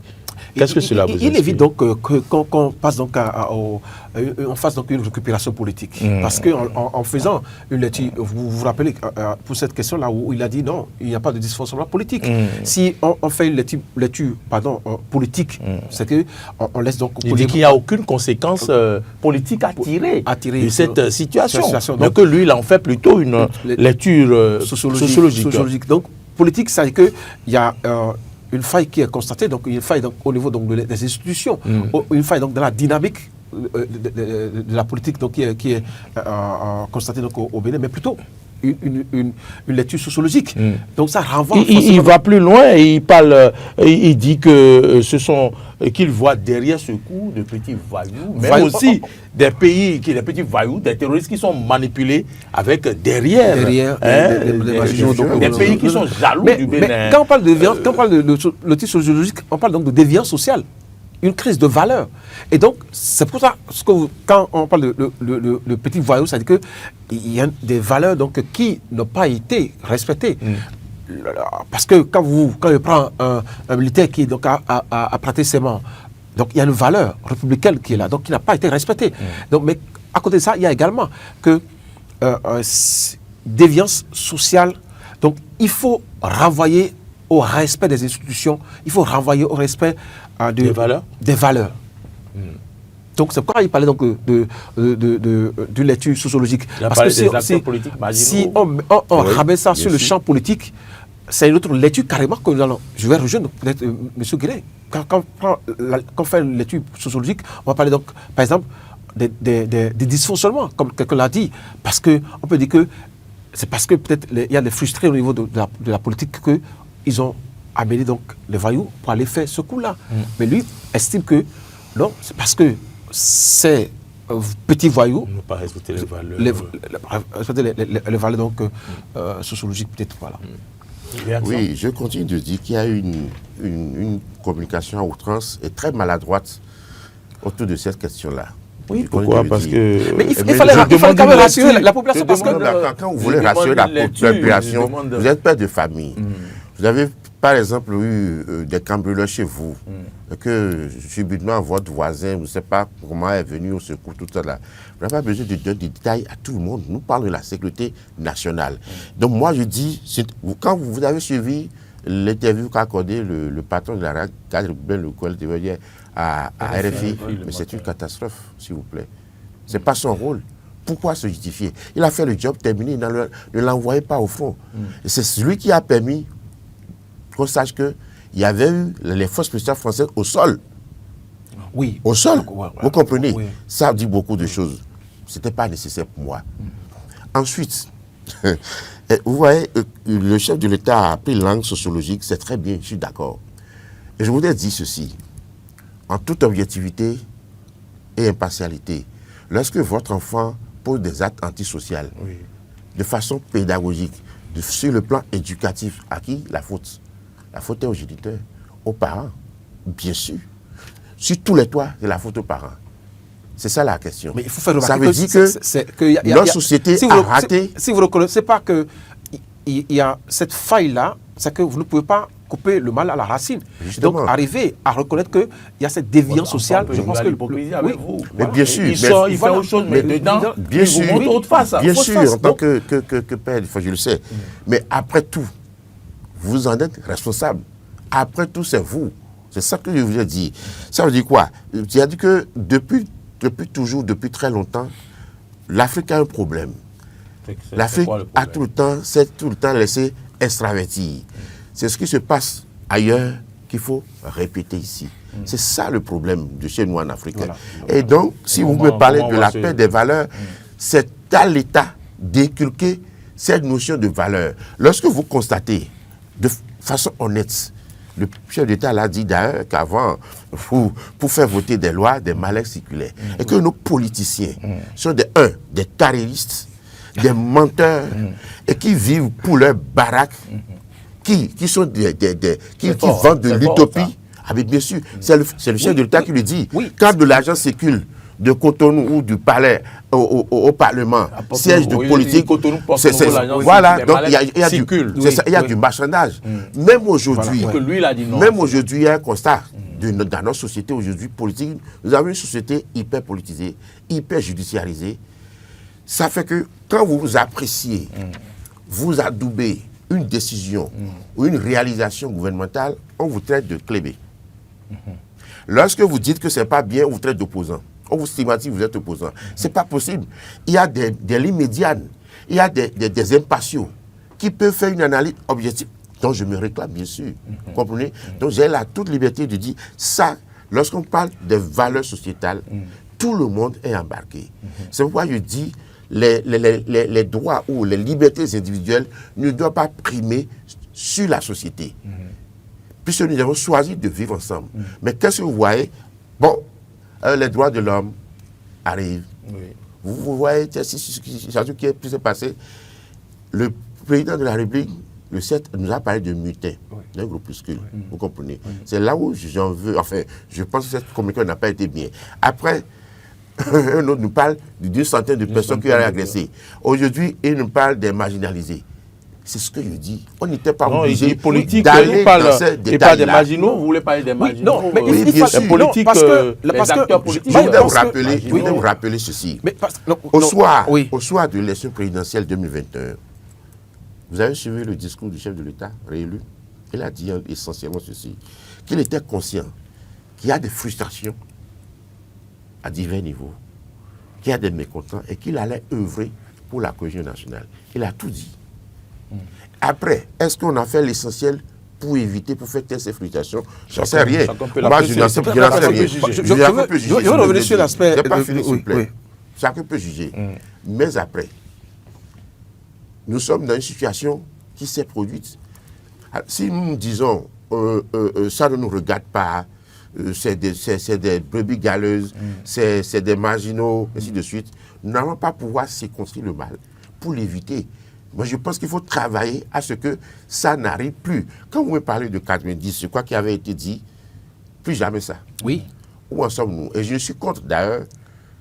Qu'est-ce que cela vous explique? Il évite donc qu'on passe donc on fasse donc une récupération politique. Parce qu'en faisant une lecture, vous vous rappelez pour cette question-là où il a dit non, il n'y a pas de dysfonctionnement politique. Si on fait une lecture politique, c'est qu'on laisse donc... Il dit qu'il n'y a aucune conséquence politique à tirer de cette situation. Donc lui, il en fait plutôt une lecture sociologique. Donc politique, c'est qu'il y a... une faille qui est constatée, donc une faille donc, au niveau donc, des institutions, une faille donc, dans la dynamique de la politique donc, qui est constatée donc, au Bénin, mais plutôt une lecture sociologique. Donc ça renvoie... Il va plus loin et il parle, il dit que qu'il voit derrière ce coup de petits voyous, mais aussi des petits voyous, des terroristes qui sont manipulés avec derrière des pays qui sont jaloux du Bénin. Mais quand on parle de déviance, quand on parle de lecture sociologique, on parle donc de déviance sociale, une crise de valeur. Et donc, c'est pour ça que quand on parle de petits voyous, ça veut dire qu'il y a des valeurs donc, qui n'ont pas été respectées. Parce que quand je prends un militaire qui donc, a prêté serment, donc il y a une valeur républicaine qui est là, donc qui n'a pas été respectée. Donc, mais à côté de ça, il y a également que déviance sociale. Donc il faut renvoyer au respect des institutions, il faut renvoyer au respect des valeurs. Donc c'est pourquoi il parlait donc de lecture sociologique. Parce que si on ramène ça sur le champ politique, c'est une autre lecture carrément que nous allons. Je vais rejoindre peut-être M. Guérin. Quand on fait une lecture sociologique, on va parler donc, par exemple, des dysfonctionnements, comme quelqu'un l'a dit. Parce qu'on peut dire que c'est parce que peut-être il y a des frustrés au niveau de la politique qu'ils ont amené donc les voyous pour aller faire ce coup-là. Mais lui estime que non, c'est parce que ces petits voyous ne pas respecter les valeurs. Les valeurs donc sociologiques peut-être, voilà. Oui, je continue de dire qu'il y a une communication à outrance et très maladroite autour de cette question-là. Oui, pourquoi? Parce que... Mais il fallait quand même rassurer la population. Quand vous voulez rassurer la population, vous êtes père de famille. Vous avez par exemple, eu des cambrioleurs chez vous, et que subitement votre voisin, vous ne savez pas comment est venu au secours, tout ça là, vous n'avez pas besoin de donner des détails à tout le monde. Nous parlons de la sécurité nationale. Donc moi, je dis, quand vous avez suivi l'interview qu'a accordé le patron de la radio, Ben Lecoel, à RFI, mais c'est une catastrophe, s'il vous plaît. Ce n'est pas son rôle. Pourquoi se justifier? Il a fait le job terminé, ne l'envoyez pas au front. Et c'est lui qui a permis qu'on sache qu'il y avait eu les forces spéciales françaises au sol. Oui. Au sol, vous comprenez? Oui. Ça dit beaucoup de choses. Ce n'était pas nécessaire pour moi. Ensuite, vous voyez, le chef de l'État a pris langue sociologique, c'est très bien, je suis d'accord. Et je voudrais dire ceci, en toute objectivité et impartialité, lorsque votre enfant pose des actes antisociaux, de façon pédagogique, sur le plan éducatif, à qui la faute? La faute est aux géniteurs, aux parents, bien sûr. Sur tous les toits, c'est la faute aux parents. C'est ça la question. Mais il faut faire remarquer ça veut dire que notre société a raté. Si vous ne reconnaissez pas qu'il y a cette faille-là, c'est que vous ne pouvez pas couper le mal à la racine. Justement. Donc, arriver à reconnaître qu'il y a cette déviance sociale, je pense que l'hypocrisie avec vous. Mais bien sûr. Il fait autre chose, mais dedans, bien sûr, vous montre autre face. Bien sûr, en tant que père, je le sais. Mais après tout, vous en êtes responsable. Après tout, c'est vous. C'est ça que je vous ai dit. Ça veut dire quoi? J'ai dit que depuis toujours, depuis très longtemps, l'Afrique a un problème. L'Afrique a tout le temps laissé extravertir. C'est ce qui se passe ailleurs qu'il faut répéter ici. C'est ça le problème de chez nous en Afrique. Voilà. Et donc, si vous me parlez de la paix des valeurs, c'est à l'État d'inculquer cette notion de valeur. Lorsque vous constatez de façon honnête, le chef d'État l'a dit d'ailleurs qu'avant, pour faire voter des lois, des malais circulaient. Et que nos politiciens sont des carriéristes, des menteurs, et qui vivent pour leur baraque, qui sont qui vendent de l'utopie. Ah, mais bien sûr, c'est le chef de l'État qui le dit. Quand de l'argent circule de Cotonou ou du palais au Parlement, siège de politique, voilà, donc il y a du marchandage. Même aujourd'hui, il y a un constat dans notre société aujourd'hui politique. Nous avons une société hyper politisée, hyper judiciarisée. Ça fait que quand vous appréciez, vous adoubez une décision ou une réalisation gouvernementale, on vous traite de clébé. Lorsque vous dites que ce n'est pas bien, on vous traite d'opposant. On vous stigmatise, vous êtes opposant. Ce n'est pas possible. Il y a des lignes médianes, il y a des impatients qui peuvent faire une analyse objective, dont je me réclame bien sûr. Vous comprenez? Donc j'ai toute liberté de dire ça. Lorsqu'on parle des valeurs sociétales, tout le monde est embarqué. C'est pourquoi je dis les droits ou les libertés individuelles ne doivent pas primer sur la société. Puisque nous avons choisi de vivre ensemble. Mais qu'est-ce que vous voyez? Bon, les droits de l'homme arrivent. Vous voyez ce qui est pu se passer. Le président de la République, le 7, nous a parlé de mutin, d'un groupuscule. Vous comprenez? C'est là où j'en veux. Enfin, je pense que cette communication n'a pas été bien. Après, un autre nous parle d'une centaine de personnes qui ont été agressées. Aujourd'hui, il nous parle des marginalisés. C'est ce que je dis. On n'était pas obligé d'aller dans ces détails-là. Il parle des marginaux, vous voulez parler des marginaux? Non, mais bien sûr. Politique, les acteurs politiques. Je voudrais vous rappeler ceci. Au soir de l'élection présidentielle 2021, vous avez suivi le discours du chef de l'État réélu. Il a dit essentiellement ceci, qu'il était conscient qu'il y a des frustrations à divers niveaux, qu'il y a des mécontents et qu'il allait œuvrer pour la cohésion nationale. Il a tout dit. Après, est-ce qu'on a fait l'essentiel pour éviter, pour faire taire ces frustrations? Je n'en sais rien. Moi, je n'en sais rien. Je veux revenir sur l'aspect. Je n'ai pas fini, s'il vous plaît. Chacun peut juger. Mais après, nous sommes dans une situation qui s'est produite. Si nous disons, ça ne nous regarde pas, c'est des brebis galeuses, c'est des marginaux, ainsi de suite, nous n'allons pas pouvoir circonscrire le mal pour l'éviter. Moi, je pense qu'il faut travailler à ce que ça n'arrive plus. Quand vous me parlez de 90, c'est quoi qui avait été dit? Plus jamais ça. Oui. Où en sommes-nous? Et je suis contre d'ailleurs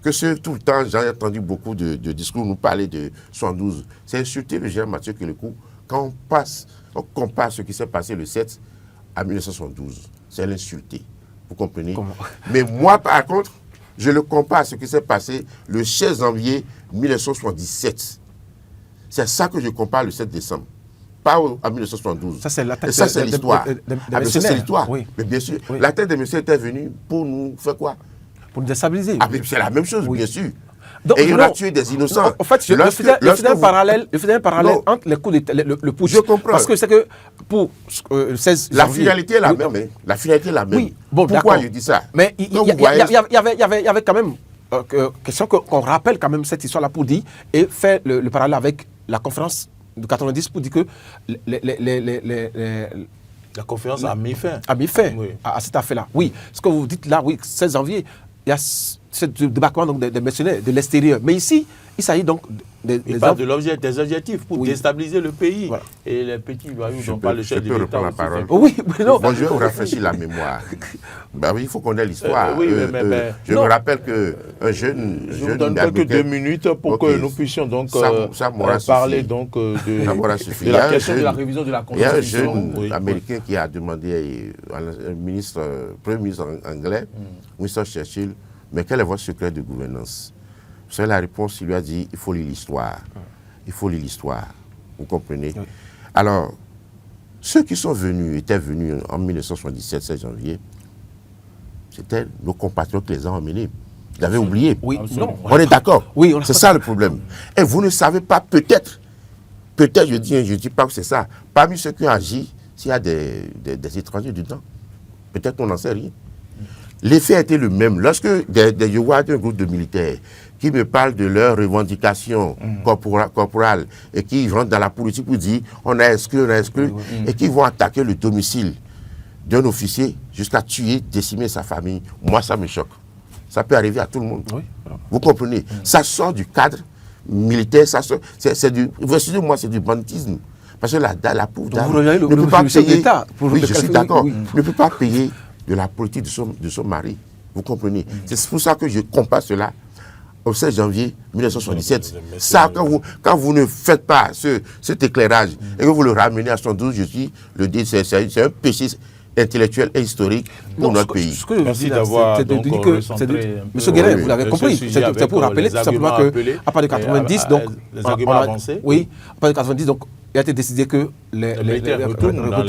que tout le temps, j'ai entendu beaucoup de discours nous parler de 72. C'est insulter le général Mathieu Kélékou quand on compare ce qui s'est passé le 7 à 1972, c'est l'insulter. Vous comprenez? Mais moi, par contre, je le compare à ce qui s'est passé le 16 janvier 1977. C'est ça que je compare le 7 décembre. Pas à 1972. Ça, c'est la tête. Et ça, c'est l'histoire. Ça, c'est l'histoire. Oui. Mais bien sûr, Oui. la tête des messieurs était venue pour nous faire quoi? Pour nous déstabiliser. Ah, mais c'est la même chose, bien sûr. Donc, et il a tué des innocents. En fait, je faisais un parallèle entre les coups le putsch. Je comprends. Parce que c'est que pour le 16 la janvier, finalité est la même. Hein. La finalité est la même. Oui, bon, pourquoi je dis ça? Mais il y avait quand même question qu'on rappelle quand même cette histoire-là pour dire et faire le parallèle avec la conférence de 90 pour dire que la conférence a mis fin. A mis fin Oui. à cette affaire-là. Oui, ce que vous dites là, oui, 16 janvier, il y a ce débarquement donc, des mercenaires de l'extérieur. Mais ici, il s'agit donc il parle des objectifs pour déstabiliser le pays. Voilà. Et les petits voyous dont parle le chef de peux l'État. reprendre la parole. Oui, mais non. Bon, je vais vous rafraîchir la mémoire. Ben oui, il faut qu'on ait l'histoire. Oui, mais je me rappelle qu'un jeune... Je vous donne quelques 2 minutes pour que nous puissions donc parler donc de la question de la révision de la Constitution. Il y a un jeune Américain qui a demandé à un Premier ministre anglais, Winston Churchill, mais quel est votre secret de gouvernance? Vous savez, la réponse, il lui a dit, il faut lire l'histoire. Il faut lire l'histoire. Vous comprenez? Oui. Alors, ceux qui étaient venus en 1977, 16 janvier, c'était nos compatriotes qui les ont emmenés. Vous l'avez oublié? Oui, non. On est d'accord? Oui, c'est ça le problème. Et vous ne savez pas, peut-être, je dis pas que c'est ça, parmi ceux qui ont agi, s'il y a des étrangers dedans, peut-être on n'en sait rien. L'effet a été le même. Lorsque je vois un groupe de militaires qui me parlent de leurs revendications corporales et qui rentrent dans la politique pour dire on a exclu, et qui vont attaquer le domicile d'un officier jusqu'à tuer, décimer sa famille, moi ça me choque. Ça peut arriver à tout le monde. Oui. Vous comprenez? Ça sort du cadre militaire, ça sort, moi c'est du banditisme. Parce que la pauvre dame ne peut pas payer. Oui, je suis d'accord. Ne peut pas payer de la politique de son mari. Vous comprenez? C'est pour ça que je compare cela au 16 janvier 1977. Ça, quand vous ne faites pas cet éclairage et que vous le ramenez à 72, je dis, c'est un péché intellectuel et historique pour notre pays. Ce que je dis c'est de dire que, M. Guérin, vous l'avez compris, c'est pour rappeler tout simplement qu'à partir de 90, donc, les arguments avancés. Oui, à partir de 90, donc, il a été décidé que les retournent dans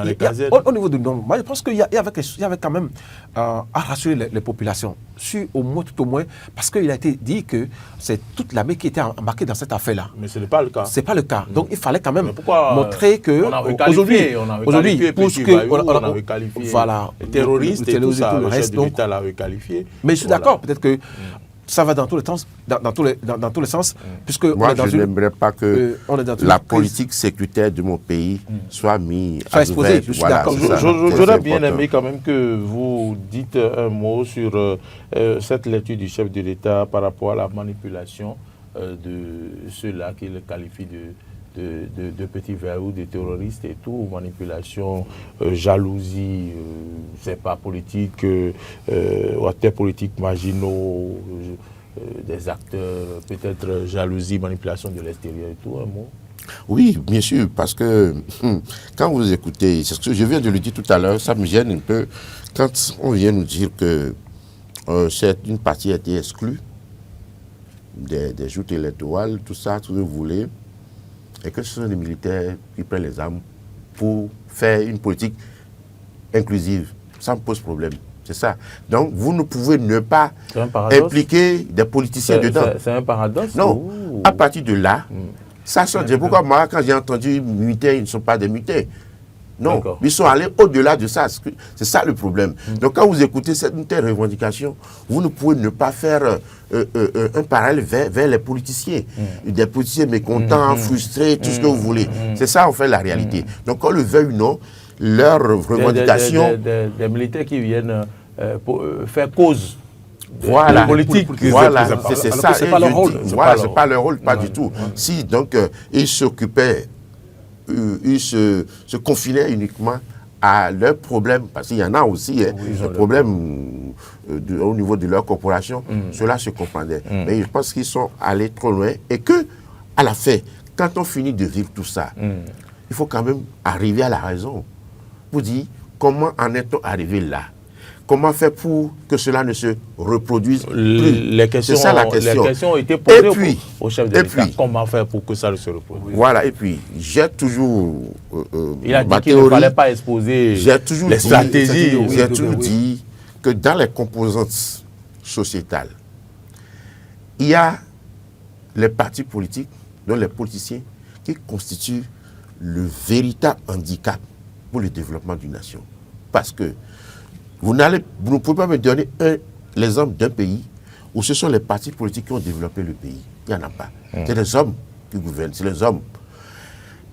les casettes. Au niveau du nombre, moi je pense qu'il y avait quand même à rassurer les populations, tout au moins, parce qu'il a été dit que c'est toute l'armée qui était embarquée dans cette affaire-là. Mais ce n'est pas le cas. Ce n'est pas le cas. Donc il fallait quand même montrer que aujourd'hui, on a requalifié voilà, terroristes et tout ça, le chef de l'État l'a requalifié. Mais je suis d'accord, peut-être que ça va dans tous les sens, puisque moi, je n'aimerais pas que la politique sécuritaire de mon pays soit mise à exposée. Je suis d'accord. J'aurais bien aimé quand même que vous dites un mot sur cette lecture du chef de l'État par rapport à la manipulation de ceux-là qui le qualifient de petits verrous, de terroristes et tout, manipulation, jalousie, c'est pas politique, acteurs politiques marginaux, des acteurs, peut-être jalousie, manipulation de l'extérieur et tout, un mot. Oui, bien sûr, parce que quand vous écoutez, c'est ce que je viens de le dire tout à l'heure, ça me gêne un peu quand on vient nous dire que une partie a été exclue des joutes électorales, tout ça, tout ce que vous voulez, et que ce sont les militaires qui prennent les armes pour faire une politique inclusive. Ça me pose problème. C'est ça. Donc, vous ne pouvez ne pas impliquer des politiciens dedans. C'est un paradoxe? Non. À partir de là, ça sort. Pourquoi moi, quand j'ai entendu militaires, ils ne sont pas des militaires. Non, ils sont allés au-delà de ça. C'est ça le problème. Donc, quand vous écoutez cette telle revendication, vous ne pouvez ne pas faire un parallèle vers les politiciens. Des politiciens mécontents, frustrés, tout ce que vous voulez. C'est ça, en fait, la réalité. Donc, qu'on le veuille ou non, leurs revendications... Des militaires qui viennent pour faire cause. Voilà, politique. Voilà, c'est ça. C'est pas leur rôle. Voilà, c'est pas leur rôle, pas du tout. Si, donc, ils s'occupaient... ils se confinaient uniquement à leurs problèmes, parce qu'il y en a aussi des problèmes au niveau de leur corporation, cela se comprenait. Mais je pense qu'ils sont allés trop loin et que, à la fin, quand on finit de vivre tout ça, il faut quand même arriver à la raison. Vous dites, comment en est-on arrivé là? Comment faire pour que cela ne se reproduise plus? C'est ça la question. Les questions ont été posées au chef de l'État. Puis, comment faire pour que ça ne se reproduise? Voilà, et puis j'ai toujours... il a dit qu'il ne fallait pas exposer les stratégies. J'ai toujours dit que dans les composantes sociétales, il y a les partis politiques, donc les politiciens, qui constituent le véritable handicap pour le développement d'une nation. Parce que vous ne pouvez pas me donner l'exemple d'un pays où ce sont les partis politiques qui ont développé le pays. Il n'y en a pas. C'est les hommes qui gouvernent, c'est les hommes.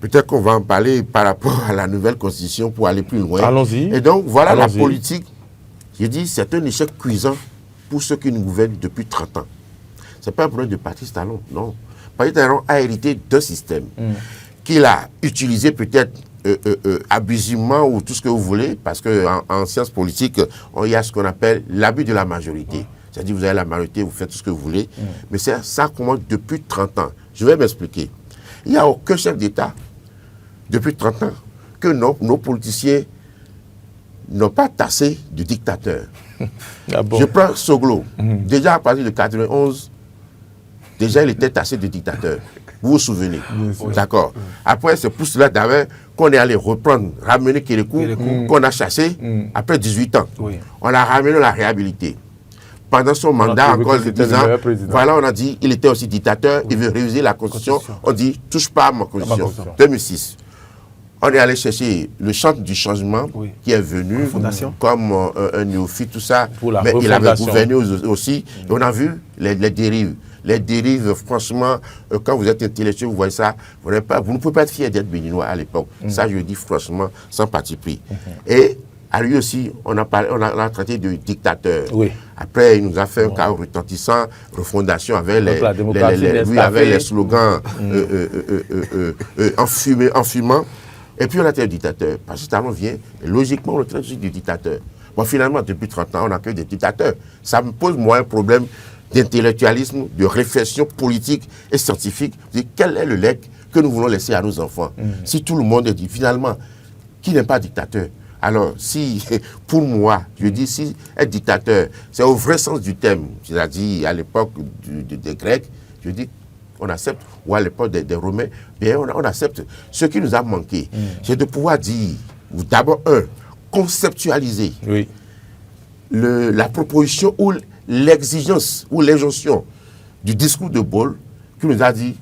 Peut-être qu'on va en parler par rapport à la nouvelle constitution pour aller plus loin. Allons-y. Et donc, voilà la politique. J'ai dit, c'est un échec cuisant pour ceux qui nous gouvernent depuis 30 ans. Ce n'est pas un problème de Patrice Talon, non. Patrice Talon a hérité d'un système qu'il a utilisé peut-être abusivement ou tout ce que vous voulez, parce qu'en sciences politiques, il y a ce qu'on appelle l'abus de la majorité. C'est-à-dire, vous avez la majorité, vous faites tout ce que vous voulez, mais ça commence depuis 30 ans. Je vais m'expliquer. Il n'y a aucun chef d'État, depuis 30 ans, que nos politiciens n'ont pas tassé de dictateur. Ah bon? Je prends Soglo. Déjà à partir de 91, déjà il était tassé de dictateur. Vous vous souvenez? D'accord. Après, c'est pour cela d'ailleurs qu'on est allé reprendre, ramener Kérékou, qu'on a chassé après 18 ans. On l'a ramené, on l'a réhabilité. Pendant son mandat, encore 10 ans, voilà, on a dit il était aussi dictateur, il veut réviser la Constitution. On dit touche pas à ma Constitution. 2006. On est allé chercher le chantre du changement qui est venu comme un néophyte, tout ça. Mais il avait gouverné aussi. Et on a vu les dérives. Les dérives, franchement, quand vous êtes intellectuel, vous voyez ça, vous ne pouvez pas être fier d'être béninois à l'époque. Ça, je le dis franchement, sans parti pris. Et à lui aussi, on a traité de dictateur. Après, il nous a fait un cas retentissant, refondation avec les slogans enfumants. Et puis on a été un dictateur. Parce que Talon vient, et logiquement, on le traite aussi de dictateur. Bon, finalement, depuis 30 ans, on n'a que des dictateurs. Ça me pose, moi, un problème d'intellectualisme, de réflexion politique et scientifique. Quel est le legs que nous voulons laisser à nos enfants? Si tout le monde dit, finalement, qui n'est pas dictateur? Alors, si, pour moi, je dis, si être dictateur, c'est au vrai sens du terme, c'est-à-dire à l'époque des Grecs, je dis, on accepte, ou à l'époque des Romains, bien on accepte. Ce qui nous a manqué, c'est de pouvoir dire, d'abord, conceptualiser la proposition ou l'exigence ou l'injonction du discours de Gaulle qui nous a dit,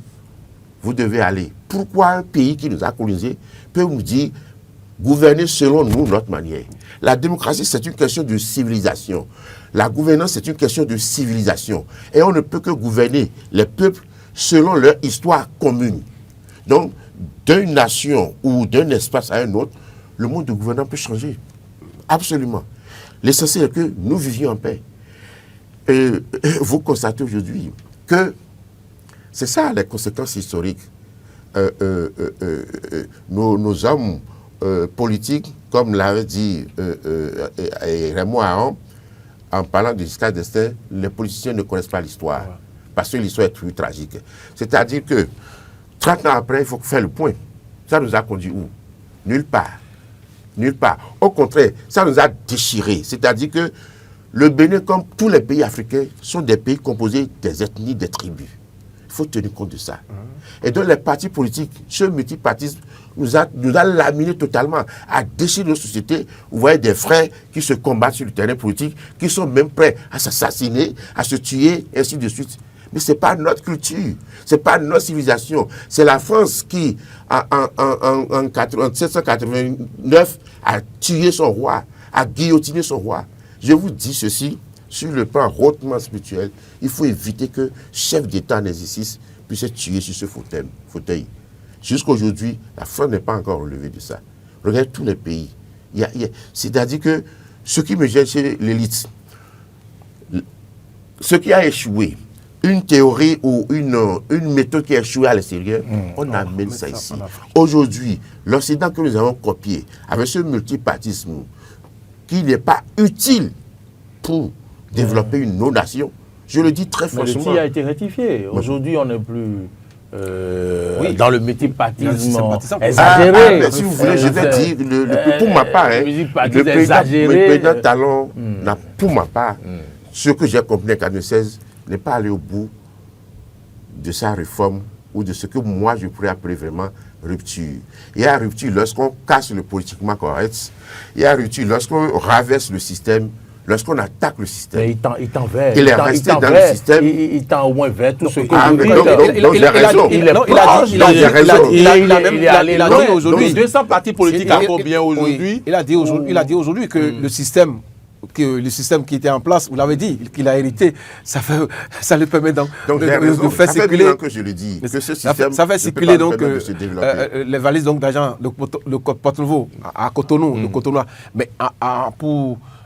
vous devez aller. Pourquoi un pays qui nous a colonisés peut nous dire, gouverner selon nous, notre manière? La démocratie, c'est une question de civilisation. La gouvernance, c'est une question de civilisation. Et on ne peut que gouverner les peuples selon leur histoire commune. Donc, d'une nation ou d'un espace à un autre, le mode de gouvernance peut changer. Absolument. L'essentiel est que nous vivions en paix. Et vous constatez aujourd'hui que c'est ça les conséquences historiques. Nos hommes politiques, comme l'avait dit Raymond Aron, en parlant de Giscard d'Estaing, les politiciens ne connaissent pas l'histoire. Parce que l'histoire est plus tragique. C'est-à-dire que 30 ans après, il faut faire le point. Ça nous a conduit où? Nulle part. Nulle part. Au contraire, ça nous a déchirés. C'est-à-dire que le Bénin, comme tous les pays africains, sont des pays composés des ethnies, des tribus. Il faut tenir compte de ça. Et donc les partis politiques, ce multipartisme nous a laminé totalement, a déchiré nos sociétés. Vous voyez des frères qui se combattent sur le terrain politique, qui sont même prêts à s'assassiner, à se tuer, et ainsi de suite. Mais ce n'est pas notre culture, ce n'est pas notre civilisation. C'est la France qui, en 1789, a tué son roi, a guillotiné son roi. Je vous dis ceci, sur le plan hautement spirituel, il faut éviter que chef d'État en exercice puisse être tué sur ce fauteuil. Jusqu'à aujourd'hui, la France n'est pas encore relevée de ça. Regardez tous les pays. C'est-à-dire que ce qui me gêne chez l'élite, ce qui a échoué, une théorie ou une méthode qui a échoué à l'extérieur, on amène ça ici. Aujourd'hui, l'Occident que nous avons copié, avec ce multipartisme, qui n'est pas utile pour développer une non-nation, je le dis très franchement. Mais le tir a été rectifié. Aujourd'hui, on n'est plus dans le multipartisme exagéré. Mais si vous voulez, je vais dire, pour ma part, le président Talon n'a, pour ma part, ce que j'ai compris en 1996, n'est pas allé au bout de sa réforme ou de ce que moi je pourrais appeler vraiment rupture. Il y a rupture lorsqu'on casse le politiquement correct, il y a rupture lorsqu'on raverse le système, lorsqu'on attaque le système. Mais il tend vers. Il est resté dans le système. Il tend au moins vers tout ce que donc j'ai raison. Il a dit aujourd'hui. 200 partis politiques à combien aujourd'hui? Il a dit aujourd'hui que le système qui était en place, vous l'avez dit, qu'il a hérité, ça lui permet donc de faire circuler. Ça fait que je le dis, que ce système ça fait circuler donc les valises d'argent, le Porte-Nouveau à Cotonou, le Cotonou. Mais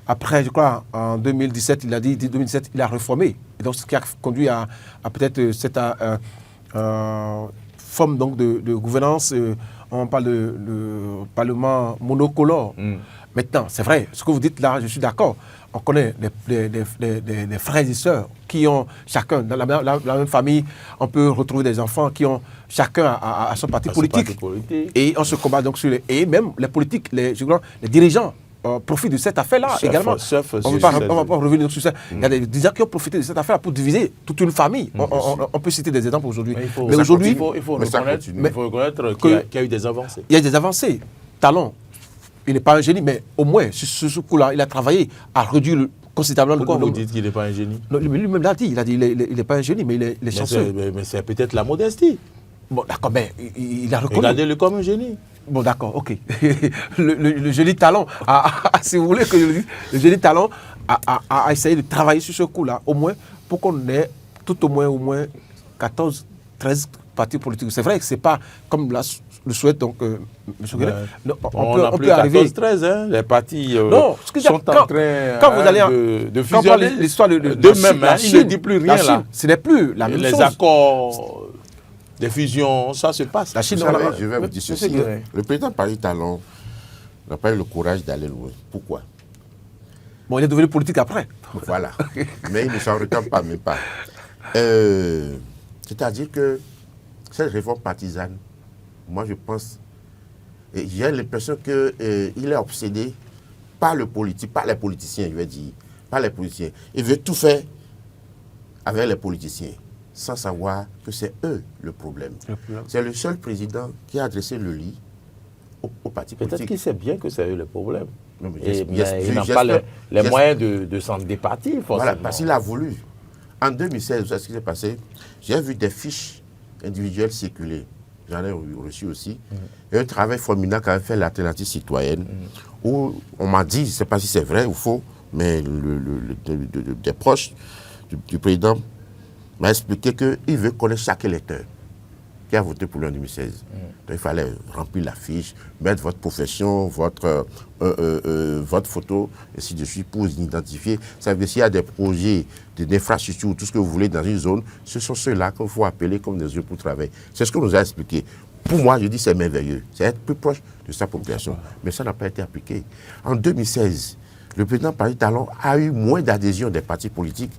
après, je crois, en 2017, il a dit, 2017, il a réformé. Et donc, ce qui a conduit à peut-être cette forme donc de gouvernance. On parle de parlement monocolore. Maintenant, c'est vrai, ce que vous dites là, je suis d'accord. On connaît des frères et sœurs qui ont chacun, dans la même famille, on peut retrouver des enfants qui ont chacun à son parti politique. Et on se combat donc sur et même les politiques, les dirigeants profitent de cette affaire-là également. On ne va pas revenir sur ça. Il y a des dirigeants qui ont profité de cette affaire pour diviser toute une famille. On peut citer des exemples aujourd'hui. Mais aujourd'hui, il faut reconnaître qu'il y a eu des avancées. Il y a des avancées. Talon. Il n'est pas un génie, mais au moins, sur ce coup-là, il a travaillé à réduire considérablement le corps. Vous dites qu'il n'est pas un génie? Lui-même l'a dit, il a dit il n'est pas un génie, mais il est chanceux. Mais c'est peut-être la modestie. Bon, d'accord, mais il a reconnu. Regardez-le comme un génie. Bon, d'accord, ok. le génie Talon, si vous voulez que je le dise, le génie Talon a essayé de travailler sur ce coup-là, au moins, pour qu'on ait tout au moins 14, 13 partis politiques. C'est vrai que ce n'est pas comme le souhaite donc M. Guéret. On peut arriver 14-13, hein, les partis sont en train de fusionner. L'histoire de même, il ne dit plus rien là. Ce n'est plus la même chose. Les accords des fusions, ça se passe. La Chine, je vais vous dire ceci. Le président Paris Talon n'a pas eu le courage d'aller loin. Pourquoi? Bon, il est devenu politique après. Voilà. Mais il ne s'en retient pas, même pas. C'est-à-dire que cette réforme partisane, moi je pense, j'ai l'impression qu'il est obsédé par le politique, par les politiciens, je vais dire, par les politiciens. Il veut tout faire avec les politiciens, sans savoir que c'est eux le problème. C'est le seul président qui a adressé le lit au parti politique. Peut-être qu'il sait bien que c'est eux le problème. Non, mais il n'a pas les moyens de s'en départir, forcément. Voilà, parce qu'il a voulu. En 2016, vous savez ce qui s'est passé? J'ai vu des fiches individuelles circuler. J'en ai reçu aussi. Et un travail formidable qu'avait fait l'alternative citoyenne, où on m'a dit, je ne sais pas si c'est vrai ou faux, mais des proches du président m'a expliqué qu'il veut connaître chaque électeur qui a voté pour lui en 2016. Donc il fallait remplir la fiche, mettre votre profession, votre photo, et ainsi de suite, pour vous identifier. Ça veut dire s'il y a des projets d'infrastructure, tout ce que vous voulez dans une zone, ce sont ceux-là qu'il faut appeler comme des yeux pour travailler. C'est ce qu'on nous a expliqué. Pour moi, je dis c'est merveilleux. C'est être plus proche de sa population. Mais ça n'a pas été appliqué. En 2016, le président Paris Talon a eu moins d'adhésion des partis politiques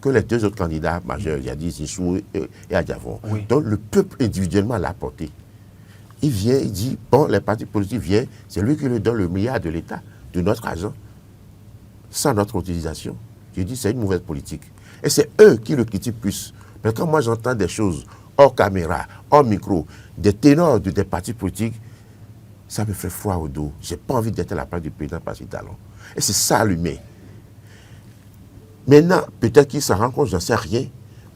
que les deux autres candidats majeurs, Yadi Zissou et Adjavon. Oui. Donc le peuple individuellement l'a porté. Il vient, il dit, bon, les partis politiques viennent, c'est lui qui lui donne le milliard de l'État, de notre argent, sans notre utilisation. Je dis, c'est une mauvaise politique. Et c'est eux qui le critiquent plus. Mais quand moi j'entends des choses hors caméra, hors micro, des ténors des partis politiques, ça me fait froid au dos. Je n'ai pas envie d'être à la place du président Paris Talon. Et c'est ça allumé. Maintenant, peut-être qu'il s'en rend compte, j'en sais rien.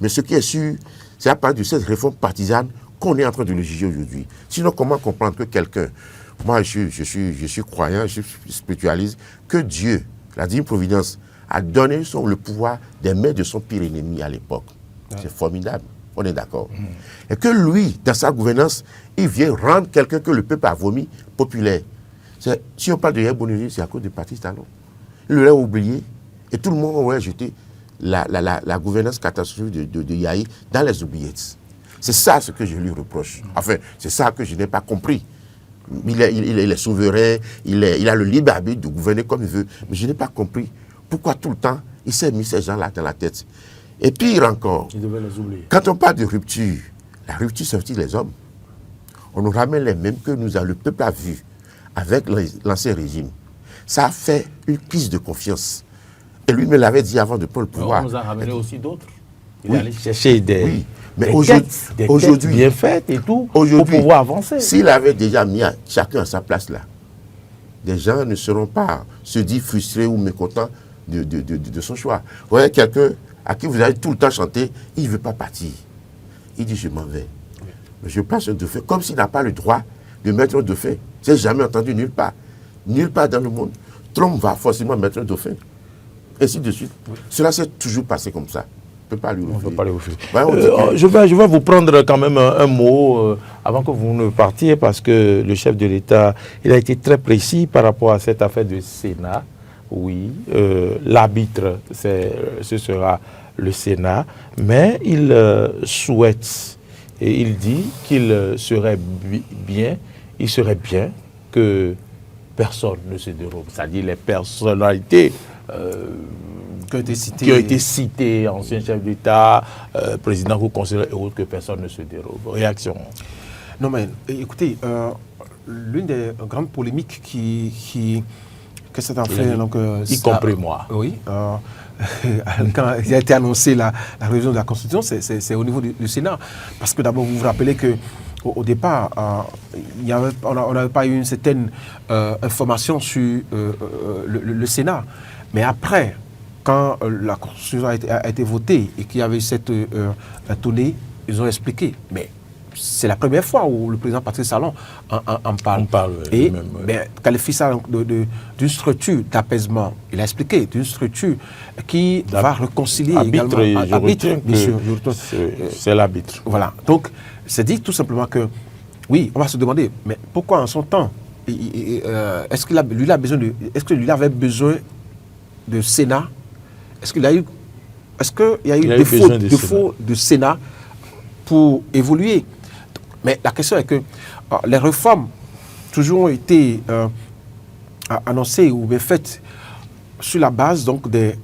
Mais ce qui est sûr, c'est à partir de cette réforme partisane qu'on est en train de le juger aujourd'hui. Sinon, comment comprendre que quelqu'un, moi je suis croyant, je spiritualise, que Dieu, la divine providence, a donné le pouvoir des mains de son pire ennemi à l'époque. C'est formidable, on est d'accord. Et que lui, dans sa gouvernance, il vient rendre quelqu'un que le peuple a vomi populaire. Si on parle de Yaboniri, c'est à cause du parti Talon. Il l'a oublié. Et tout le monde aurait jeté la gouvernance catastrophique de Yahi dans les oubliettes. C'est ça ce que je lui reproche. Enfin, c'est ça que je n'ai pas compris. Il est souverain, il a le libre arbitre de gouverner comme il veut. Mais je n'ai pas compris pourquoi tout le temps il s'est mis ces gens-là dans la tête. Et pire encore, il devait les oublier. Quand on parle de rupture, La rupture, c'est aussi les hommes. On nous ramène les mêmes que le peuple a vu avec l'ancien régime. Ça a fait une crise de confiance. Et lui me l'avait dit avant de prendre le pouvoir. On nous a ramené aussi d'autres. Il Oui. allait chercher des, Mais des aujourd'hui, quêtes bien faites et tout pour pouvoir avancer. S'il avait déjà mis chacun à sa place là, les gens ne seront pas se dire frustrés ou mécontents de son choix. Vous voyez quelqu'un à qui vous avez tout le temps chanté, il ne veut pas partir. Il dit je m'en vais. Je place un dauphin comme s'il n'a pas le droit de mettre un dauphin. Je n'ai jamais entendu nulle part. Nulle part dans le monde. Trump va forcément mettre un dauphin. Ainsi de suite. Cela s'est toujours passé comme ça. On ne peut pas lui refuser. Je vais vous prendre quand même un mot avant que vous ne partiez, parce que le chef de l'État, il a été très précis par rapport à cette affaire du Sénat. Oui, l'arbitre, ce sera le Sénat, mais il souhaite et il dit qu'il serait bien que personne ne se dérobe, c'est-à-dire les personnalités qui ont été cités, anciens chefs d'État, président ou conseiller et autres, que personne ne se dérobe. Réaction? Non, mais écoutez, l'une des grandes polémiques que ça a fait, donc, y compris moi. Oui. Quand il a été annoncé la révision de la Constitution, c'est au niveau du Sénat. Parce que d'abord, vous vous rappelez qu'au départ, on n'avait pas eu une certaine information sur le Sénat. Mais après, quand la Constitution a été votée et qu'il y avait cette tournée, ils ont expliqué. Mais c'est la première fois où le président Patrice Talon en parle. Et qualifie ça d'une structure d'apaisement. Il a expliqué, d'une structure qui va réconcilier également. Arbitre, bien sûr. C'est l'arbitre. Voilà. Donc, c'est dit tout simplement que, oui, on va se demander, mais pourquoi en son temps, est-ce que lui avait besoin de Sénat? Est-ce qu'il y a eu défaut de Sénat pour évoluer? Mais la question est que les réformes toujours ont été annoncées ou bien faites sur la base donc, des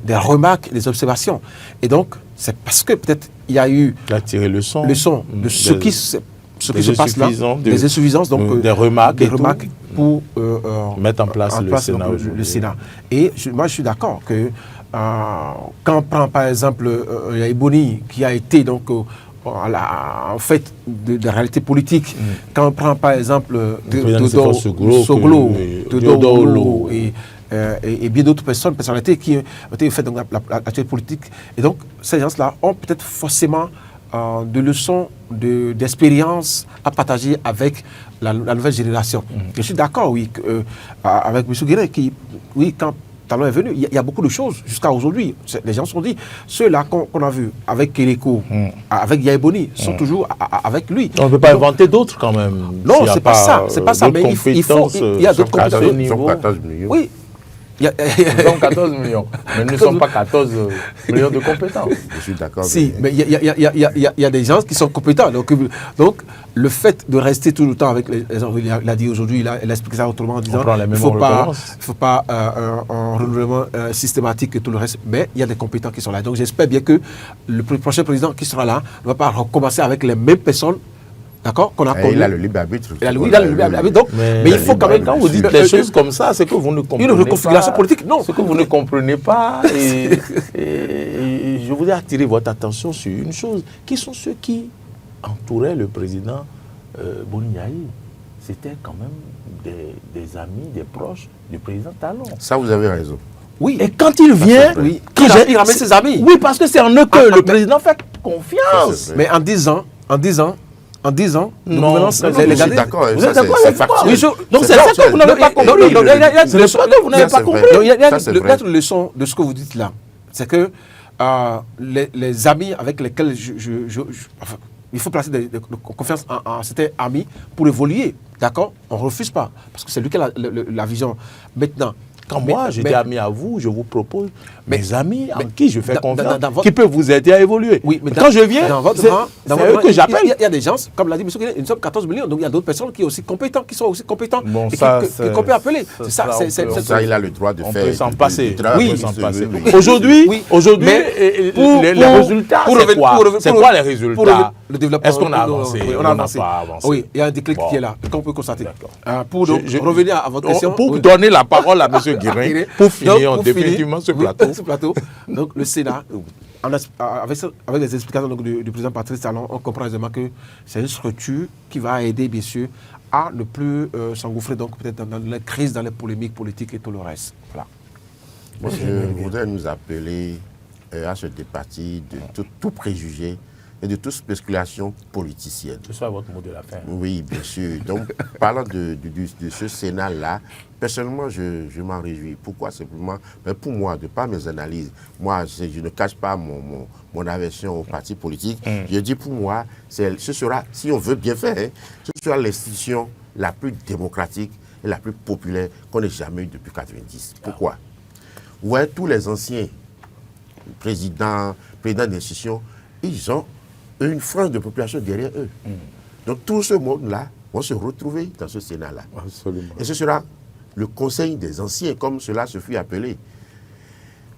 remarques, des observations. Et donc, c'est parce que peut-être il y a eu tiré leçon de ce qui se passe là, des insuffisances, donc des remarques pour mettre en place le Sénat. Et moi, je suis d'accord que quand on prend par exemple Yaïboni, qui a été donc en fait de réalité politique, quand on prend par exemple Soglo et bien d'autres personnalités qui ont été faites dans l'actualité politique, et donc ces gens-là ont peut-être forcément de leçons d'expérience à partager avec la nouvelle génération. Je suis d'accord, oui, avec M. Guéret, qui, oui, quand Talon est venu, il y a beaucoup de choses jusqu'à aujourd'hui. Les gens se sont dit, ceux-là qu'on a vus avec Kéléko, avec Yaïboni, sont toujours avec lui. On ne peut pas inventer d'autres quand même. Non, c'est pas ça. C'est pas ça, mais il y a d'autres compétences. Oui. Nous sommes 14 millions, mais nous ne sommes pas 14 millions de compétents. Je suis d'accord. Si, mais il y a des gens qui sont compétents. Donc, le fait de rester tout le temps avec les gens, il a dit aujourd'hui, il a expliqué ça autrement en disant qu'il ne faut pas un renouvellement systématique et tout le reste, mais il y a des compétents qui sont là. Donc, j'espère bien que le prochain président qui sera là ne va pas recommencer avec les mêmes personnes. D'accord, qu'on a connu. Il a le libre arbitre. Il a le libre arbitre. Donc, mais il faut quand même. Quand vous dites des choses comme ça, c'est que vous ne comprenez pas. Une reconfiguration politique, non. C'est que vous ne comprenez pas. Et je voudrais attirer votre attention sur une chose. Qui sont ceux qui entouraient le président Boni-Yayi? C'était quand même des amis, des proches du président Talon. Ça, vous avez raison. Oui. Et quand il vient, il ramène ses amis. Oui, parce que c'est en eux que le président fait confiance. Mais en 10 ans, non, je suis d'accord. Vous êtes d'accord avec moi? Donc c'est ça que vous n'avez pas compris. C'est ça que vous n'avez pas compris. Il y a une leçon de ce que vous dites là. C'est que les amis avec lesquels il faut placer de confiance en certains amis pour évoluer. D'accord? On ne refuse pas. Parce que c'est lui qui a la vision. Maintenant, quand moi j'étais ami à vous, je vous propose mes amis en qui je fais confiance, qui peuvent vous aider à évoluer. Oui, mais quand je viens, c'est eux que j'appelle. Il y a des gens, comme l'a dit M. Guéret, nous sommes 14 millions, donc il y a d'autres personnes qui sont aussi compétentes, bon, et qu'on peut appeler. Ça, il a le droit de faire. On peut s'en passer. Oui, Aujourd'hui, les résultats, c'est quoi? C'est quoi les résultats? Le développement. Est-ce qu'on a avancé? Oui, on a avancé. Pas avancé. Oui, il y a un déclic qui est là, qu'on peut constater. Pour donc, revenir à votre question. Pour donner la parole à M. Guérin, pour finir définitivement ce plateau. Donc, le Sénat, avec les explications donc, du président Patrice Talon, on comprend aisément que c'est une structure qui va aider, bien sûr, à ne plus s'engouffrer donc peut-être dans les crises, dans les polémiques politiques et tout le reste. Voilà. Moi, je voudrais nous appeler à se départir de tout préjugé et de toute spéculation politicienne. Ce soit votre mot de la fin. Oui, bien sûr. Donc, parlant de ce Sénat-là, personnellement, je m'en réjouis. Pourquoi? Simplement, pour moi, de par mes analyses, moi, je ne cache pas mon aversion aux partis politiques. Je dis pour moi, ce sera, si on veut bien faire, ce sera l'institution la plus démocratique et la plus populaire qu'on ait jamais eue depuis 1990. Pourquoi? Ouais, tous les anciens présidents d'institutions, ils ont une frange de population derrière eux. Donc tout ce monde-là vont se retrouver dans ce Sénat-là. Absolument. Et ce sera le Conseil des anciens, comme cela se fut appelé.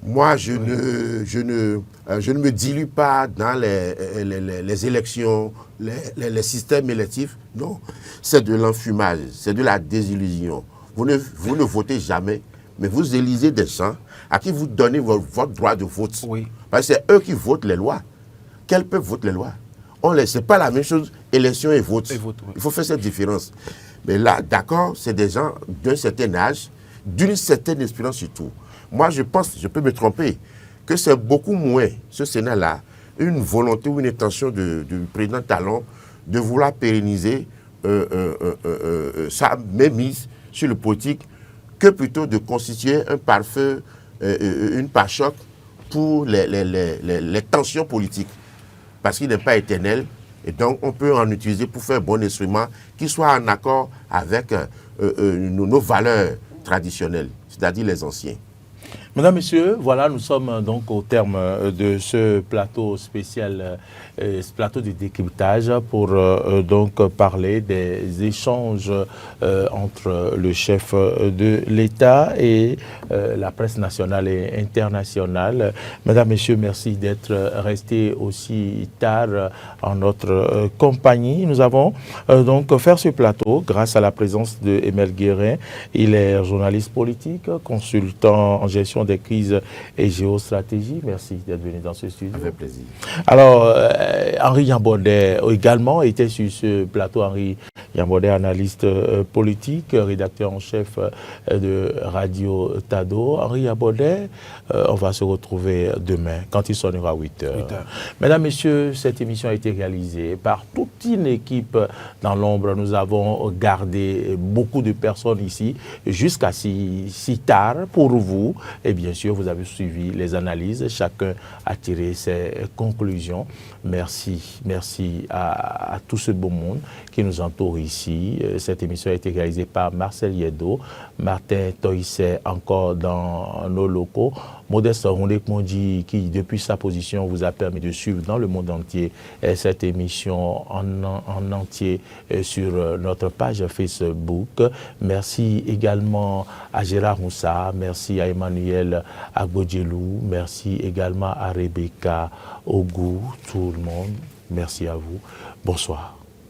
Moi, je ne me dilue pas dans les élections, les systèmes électifs. Non, c'est de l'enfumage, c'est de la désillusion. Vous ne votez jamais, mais vous élisez des gens à qui vous donnez votre droit de vote. Oui. Parce que c'est eux qui votent les lois. Quel peuple vote les lois? Ce n'est pas la même chose, élection et vote. Oui. Il faut faire cette différence. Mais là, d'accord, c'est des gens d'un certain âge, d'une certaine expérience surtout. Moi, je pense, je peux me tromper, que c'est beaucoup moins, ce Sénat-là, une volonté ou une intention du président Talon de vouloir pérenniser sa mainmise sur le politique que plutôt de constituer un pare-feu, une pare-choc pour les tensions politiques. Parce qu'il n'est pas éternel, et donc on peut en utiliser pour faire un bon instrument qui soit en accord avec nos valeurs traditionnelles, c'est-à-dire les anciens. Mesdames, Messieurs, voilà, nous sommes donc au terme de ce plateau spécial, ce plateau de décryptage pour donc parler des échanges entre le chef de l'État et la presse nationale et internationale. Mesdames, Messieurs, merci d'être restés aussi tard en notre compagnie. Nous avons donc fait ce plateau grâce à la présence de Emel Guérin. Il est journaliste politique, consultant en gestion des crises et géostratégie. Merci d'être venu dans ce studio. Avec plaisir. Alors, Henri Yambodé également était sur ce plateau. Henri Yambodé, analyste politique, rédacteur en chef de Radio Tado. Henri Yambodé, on va se retrouver demain quand il sonnera 8 heures. Mesdames, Messieurs, cette émission a été réalisée par toute une équipe dans l'ombre. Nous avons gardé beaucoup de personnes ici jusqu'à si tard pour vous. Et bien sûr, vous avez suivi les analyses. Chacun a tiré ses conclusions. Merci. Merci à tout ce beau monde qui nous entoure ici. Cette émission a été réalisée par Marcel Yedo, Martin Toïsset encore dans nos locaux, Modeste Rondek-Mondi qui, depuis sa position, vous a permis de suivre dans le monde entier cette émission en entier sur notre page Facebook. Merci également à Gérard Moussa, merci à Emmanuel Agbodjelou, merci également à Rebecca Ogou, tout le monde. Merci à vous. Bonsoir.